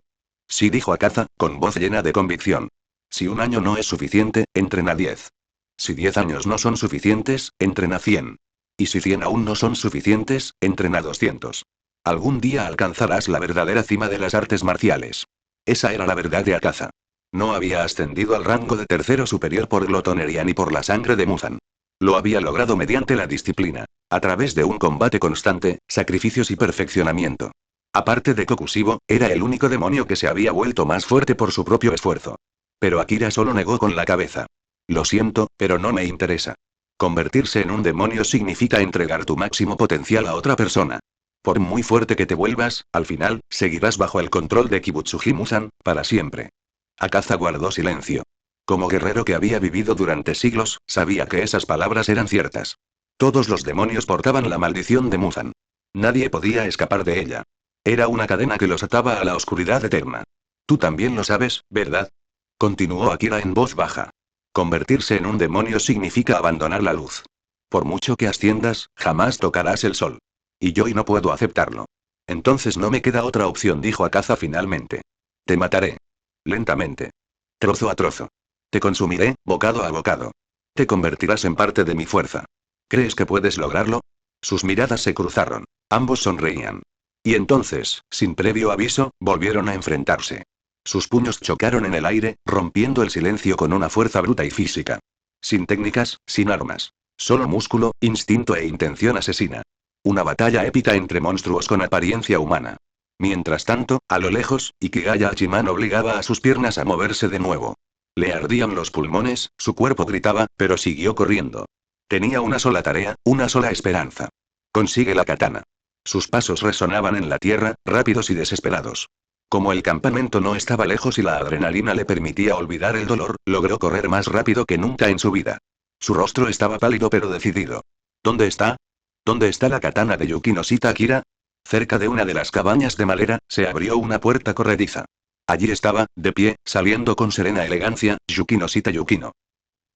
Sí, dijo Akaza, con voz llena de convicción. Si un año no es suficiente, entrena 10. Si 10 años no son suficientes, entrena 100. Y si 100 aún no son suficientes, entrena 200. Algún día alcanzarás la verdadera cima de las artes marciales. Esa era la verdad de Akaza. No había ascendido al rango de tercero superior por glotonería ni por la sangre de Muzan. Lo había logrado mediante la disciplina, a través de un combate constante, sacrificios y perfeccionamiento. Aparte de Kokushibo, era el único demonio que se había vuelto más fuerte por su propio esfuerzo. Pero Akira solo negó con la cabeza. Lo siento, pero no me interesa. Convertirse en un demonio significa entregar tu máximo potencial a otra persona. Por muy fuerte que te vuelvas, al final, seguirás bajo el control de Kibutsuji Muzan, para siempre. Akaza guardó silencio. Como guerrero que había vivido durante siglos, sabía que esas palabras eran ciertas. Todos los demonios portaban la maldición de Muzan. Nadie podía escapar de ella. Era una cadena que los ataba a la oscuridad eterna. Tú también lo sabes, ¿verdad? Continuó Akira en voz baja. Convertirse en un demonio significa abandonar la luz. Por mucho que asciendas, jamás tocarás el sol. Y yo no puedo aceptarlo. Entonces no me queda otra opción, dijo Akaza finalmente. Te mataré. Lentamente. Trozo a trozo. Te consumiré, bocado a bocado. Te convertirás en parte de mi fuerza. ¿Crees que puedes lograrlo? Sus miradas se cruzaron. Ambos sonreían. Y entonces, sin previo aviso, volvieron a enfrentarse. Sus puños chocaron en el aire, rompiendo el silencio con una fuerza bruta y física. Sin técnicas, sin armas. Solo músculo, instinto e intención asesina. Una batalla épica entre monstruos con apariencia humana. Mientras tanto, a lo lejos, Ikigaya Hachiman obligaba a sus piernas a moverse de nuevo. Le ardían los pulmones, su cuerpo gritaba, pero siguió corriendo. Tenía una sola tarea, una sola esperanza. Consigue la katana. Sus pasos resonaban en la tierra, rápidos y desesperados. Como el campamento no estaba lejos y la adrenalina le permitía olvidar el dolor, logró correr más rápido que nunca en su vida. Su rostro estaba pálido pero decidido. ¿Dónde está? ¿Dónde está la katana de Yukinoshita Akira? Cerca de una de las cabañas de madera, se abrió una puerta corrediza. Allí estaba, de pie, saliendo con serena elegancia, Yukinoshita Yukino.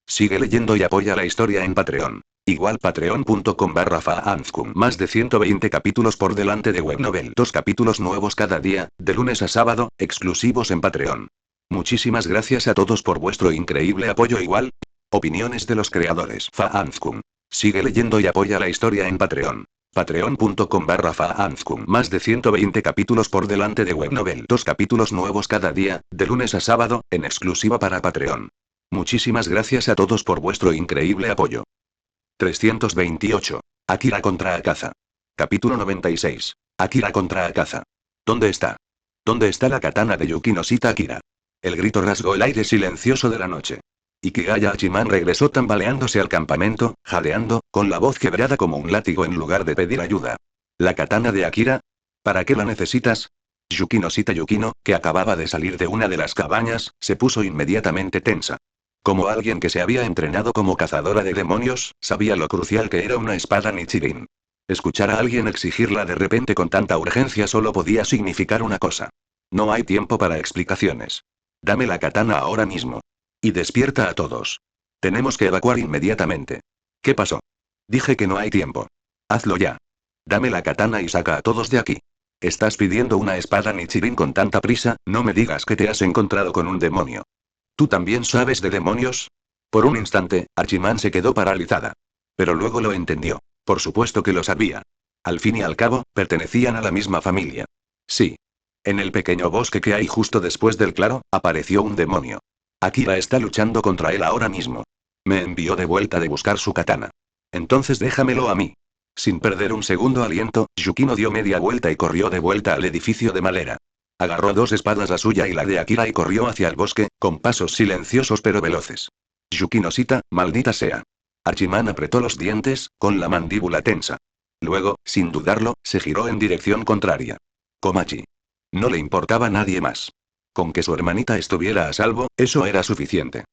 Sigue leyendo y apoya la historia en Patreon. Igual patreon.com/faanzkum. Más de 120 capítulos por delante de Webnovel. 2 capítulos nuevos cada día, de lunes a sábado, exclusivos en Patreon. Muchísimas gracias a todos por vuestro increíble apoyo igual. Opiniones de los creadores. Faanzkun. Sigue leyendo y apoya la historia en Patreon. Patreon.com/Faanzkun. Más de 120 capítulos por delante de Webnovel. 2 capítulos nuevos cada día, de lunes a sábado, en exclusiva para Patreon. Muchísimas gracias a todos por vuestro increíble apoyo. 328. Akira contra Akaza. Capítulo 96. Akira contra Akaza. ¿Dónde está? ¿Dónde está la katana de Yukinoshita Akira? El grito rasgó el aire silencioso de la noche. Ikigaya Hachiman regresó tambaleándose al campamento, jadeando, con la voz quebrada como un látigo en lugar de pedir ayuda. ¿La katana de Akira? ¿Para qué la necesitas? Yukinoshita Yukino, que acababa de salir de una de las cabañas, se puso inmediatamente tensa. Como alguien que se había entrenado como cazadora de demonios, sabía lo crucial que era una espada Nichirin. Escuchar a alguien exigirla de repente con tanta urgencia solo podía significar una cosa. No hay tiempo para explicaciones. Dame la katana ahora mismo. Y despierta a todos. Tenemos que evacuar inmediatamente. ¿Qué pasó? Dije que no hay tiempo. Hazlo ya. Dame la katana y saca a todos de aquí. Estás pidiendo una espada Nichirin con tanta prisa, no me digas que te has encontrado con un demonio. ¿Tú también sabes de demonios? Por un instante, Hachiman se quedó paralizada. Pero luego lo entendió. Por supuesto que lo sabía. Al fin y al cabo, pertenecían a la misma familia. Sí. En el pequeño bosque que hay justo después del claro, apareció un demonio. Akira está luchando contra él ahora mismo. Me envió de vuelta de buscar su katana. Entonces déjamelo a mí. Sin perder un segundo aliento, Yukino dio media vuelta y corrió de vuelta al edificio de madera. Agarró 2 espadas, la suya y la de Akira, y corrió hacia el bosque, con pasos silenciosos pero veloces. Yukinoshita, maldita sea. Hachiman apretó los dientes, con la mandíbula tensa. Luego, sin dudarlo, se giró en dirección contraria. Komachi. No le importaba a nadie más. Con que su hermanita estuviera a salvo, eso era suficiente.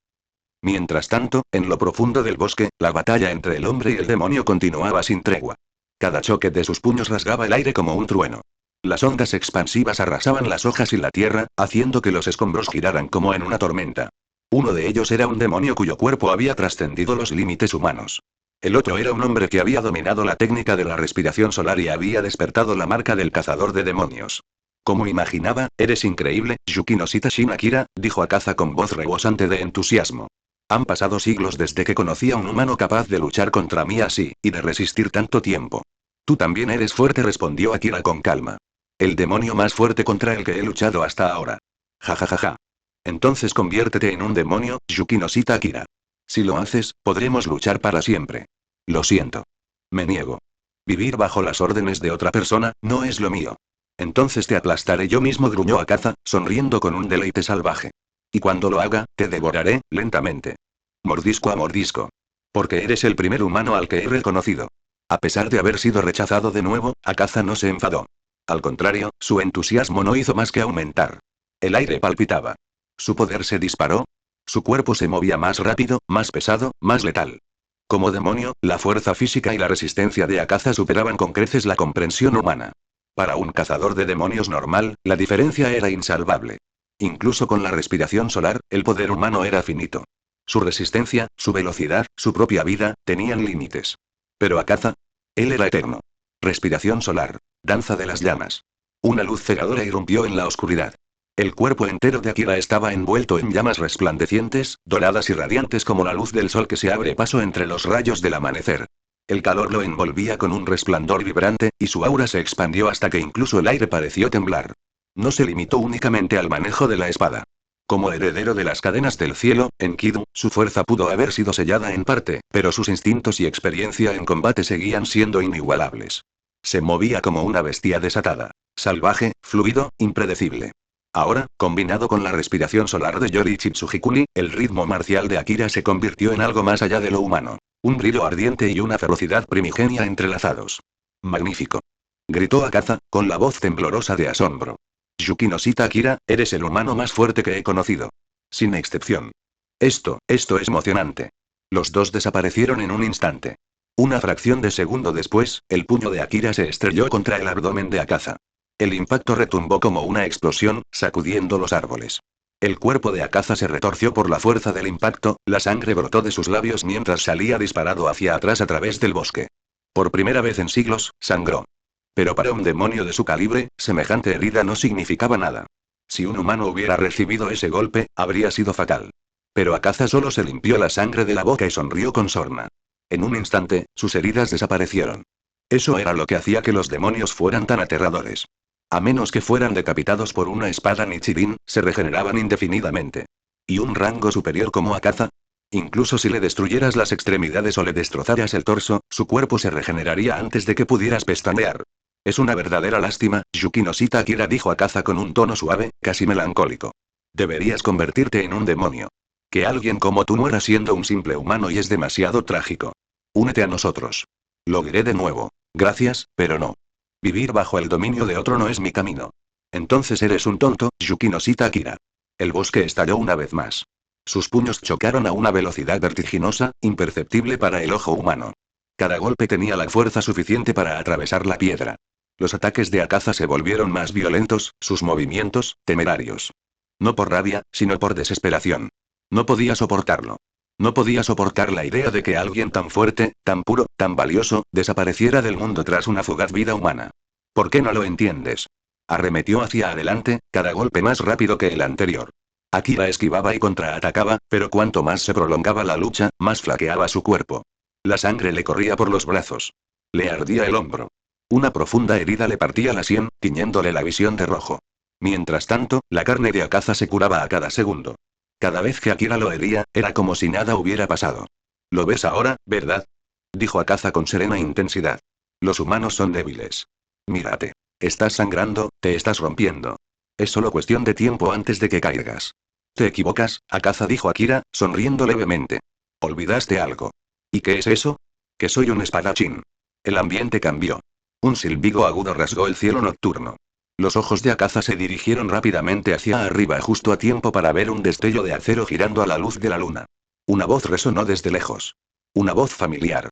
Mientras tanto, en lo profundo del bosque, la batalla entre el hombre y el demonio continuaba sin tregua. Cada choque de sus puños rasgaba el aire como un trueno. Las ondas expansivas arrasaban las hojas y la tierra, haciendo que los escombros giraran como en una tormenta. Uno de ellos era un demonio cuyo cuerpo había trascendido los límites humanos. El otro era un hombre que había dominado la técnica de la respiración solar y había despertado la marca del cazador de demonios. Como imaginaba, eres increíble, Yukinoshita Shin Akira, dijo Akaza con voz rebosante de entusiasmo. Han pasado siglos desde que conocí a un humano capaz de luchar contra mí así, y de resistir tanto tiempo. Tú también eres fuerte, respondió Akira con calma. El demonio más fuerte contra el que he luchado hasta ahora. Ja ja ja ja. Entonces conviértete en un demonio, Yukinoshita Akira. Si lo haces, podremos luchar para siempre. Lo siento. Me niego. Vivir bajo las órdenes de otra persona, no es lo mío. Entonces te aplastaré yo mismo, gruñó Akaza, sonriendo con un deleite salvaje. Y cuando lo haga, te devoraré, lentamente. Mordisco a mordisco. Porque eres el primer humano al que he reconocido. A pesar de haber sido rechazado de nuevo, Akaza no se enfadó. Al contrario, su entusiasmo no hizo más que aumentar. El aire palpitaba. Su poder se disparó. Su cuerpo se movía más rápido, más pesado, más letal. Como demonio, la fuerza física y la resistencia de Akaza superaban con creces la comprensión humana. Para un cazador de demonios normal, la diferencia era insalvable. Incluso con la respiración solar, el poder humano era finito. Su resistencia, su velocidad, su propia vida, tenían límites. Pero Akaza, él era eterno. Respiración solar. Danza de las llamas. Una luz cegadora irrumpió en la oscuridad. El cuerpo entero de Akira estaba envuelto en llamas resplandecientes, doradas y radiantes como la luz del sol que se abre paso entre los rayos del amanecer. El calor lo envolvía con un resplandor vibrante, y su aura se expandió hasta que incluso el aire pareció temblar. No se limitó únicamente al manejo de la espada. Como heredero de las cadenas del cielo, en Kidu, su fuerza pudo haber sido sellada en parte, pero sus instintos y experiencia en combate seguían siendo inigualables. Se movía como una bestia desatada. Salvaje, fluido, impredecible. Ahora, combinado con la respiración solar de Yoriichi Tsujikuni, el ritmo marcial de Akira se convirtió en algo más allá de lo humano. Un brillo ardiente y una ferocidad primigenia entrelazados. ¡Magnífico! Gritó Akaza, con la voz temblorosa de asombro. Yukinoshita Akira, eres el humano más fuerte que he conocido. Sin excepción. Esto es emocionante. Los dos desaparecieron en un instante. Una fracción de segundo después, el puño de Akira se estrelló contra el abdomen de Akaza. El impacto retumbó como una explosión, sacudiendo los árboles. El cuerpo de Akaza se retorció por la fuerza del impacto, la sangre brotó de sus labios mientras salía disparado hacia atrás a través del bosque. Por primera vez en siglos, sangró. Pero para un demonio de su calibre, semejante herida no significaba nada. Si un humano hubiera recibido ese golpe, habría sido fatal. Pero Akaza solo se limpió la sangre de la boca y sonrió con sorna. En un instante, sus heridas desaparecieron. Eso era lo que hacía que los demonios fueran tan aterradores. A menos que fueran decapitados por una espada Nichirin, se regeneraban indefinidamente. ¿Y un rango superior como Akaza? Incluso si le destruyeras las extremidades o le destrozaras el torso, su cuerpo se regeneraría antes de que pudieras pestañear. Es una verdadera lástima, Yukinoshita Akira dijo Akaza con un tono suave, casi melancólico. Deberías convertirte en un demonio. Que alguien como tú muera siendo un simple humano y es demasiado trágico. Únete a nosotros. Lo diré de nuevo. Gracias, pero no. Vivir bajo el dominio de otro no es mi camino. Entonces eres un tonto, Yukinoshita Akira. El bosque estalló una vez más. Sus puños chocaron a una velocidad vertiginosa, imperceptible para el ojo humano. Cada golpe tenía la fuerza suficiente para atravesar la piedra. Los ataques de Akaza se volvieron más violentos, sus movimientos, temerarios. No por rabia, sino por desesperación. No podía soportarlo. No podía soportar la idea de que alguien tan fuerte, tan puro, tan valioso, desapareciera del mundo tras una fugaz vida humana. ¿Por qué no lo entiendes? Arremetió hacia adelante, cada golpe más rápido que el anterior. Akira esquivaba y contraatacaba, pero cuanto más se prolongaba la lucha, más flaqueaba su cuerpo. La sangre le corría por los brazos. Le ardía el hombro. Una profunda herida le partía la sien, tiñéndole la visión de rojo. Mientras tanto, la carne de Akaza se curaba a cada segundo. Cada vez que Akira lo hería, era como si nada hubiera pasado. ¿Lo ves ahora, verdad? Dijo Akaza con serena intensidad. Los humanos son débiles. Mírate. Estás sangrando, te estás rompiendo. Es solo cuestión de tiempo antes de que caigas. Te equivocas, Akaza dijo Akira, sonriendo levemente. Olvidaste algo. ¿Y qué es eso? Que soy un espadachín. El ambiente cambió. Un silbido agudo rasgó el cielo nocturno. Los ojos de Akaza se dirigieron rápidamente hacia arriba justo a tiempo para ver un destello de acero girando a la luz de la luna. Una voz resonó desde lejos. Una voz familiar.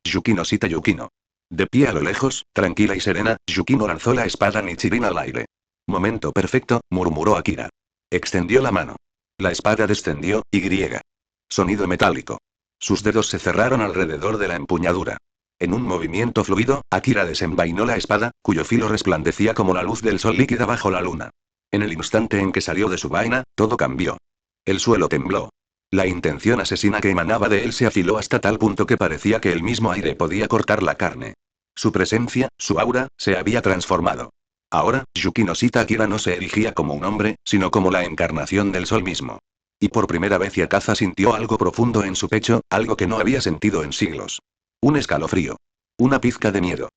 Yukinoshita Yukino. De pie a lo lejos, tranquila y serena, Yukino lanzó la espada Nichirin al aire. Momento perfecto, murmuró Akira. Extendió la mano. La espada descendió, y. Sonido metálico. Sus dedos se cerraron alrededor de la empuñadura. En un movimiento fluido, Akira desenvainó la espada, cuyo filo resplandecía como la luz del sol líquida bajo la luna. En el instante en que salió de su vaina, todo cambió. El suelo tembló. La intención asesina que emanaba de él se afiló hasta tal punto que parecía que el mismo aire podía cortar la carne. Su presencia, su aura, se había transformado. Ahora, Yukinoshita Akira no se erigía como un hombre, sino como la encarnación del sol mismo. Y por primera vez Akaza sintió algo profundo en su pecho, algo que no había sentido en siglos. Un escalofrío. Una pizca de miedo.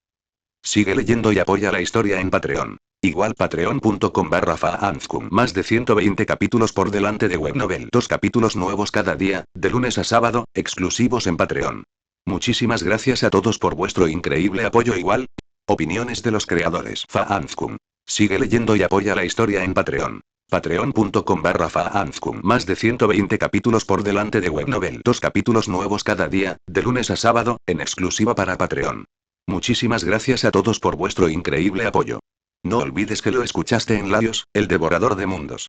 Sigue leyendo y apoya la historia en Patreon. Igual patreon.com/faanzkum. Más de 120 capítulos por delante de Webnovel. 2 capítulos nuevos cada día, de lunes a sábado, exclusivos en Patreon. Muchísimas gracias a todos por vuestro increíble apoyo. Igual. Opiniones de los creadores. Faanzkum. Sigue leyendo y apoya la historia en Patreon. Patreon.com/faanzkum. Más de 120 capítulos por delante de Webnovel. 2 capítulos nuevos cada día, de lunes a sábado, en exclusiva para Patreon. Muchísimas gracias a todos por vuestro increíble apoyo. No olvides que lo escuchaste en Laios, el devorador de mundos.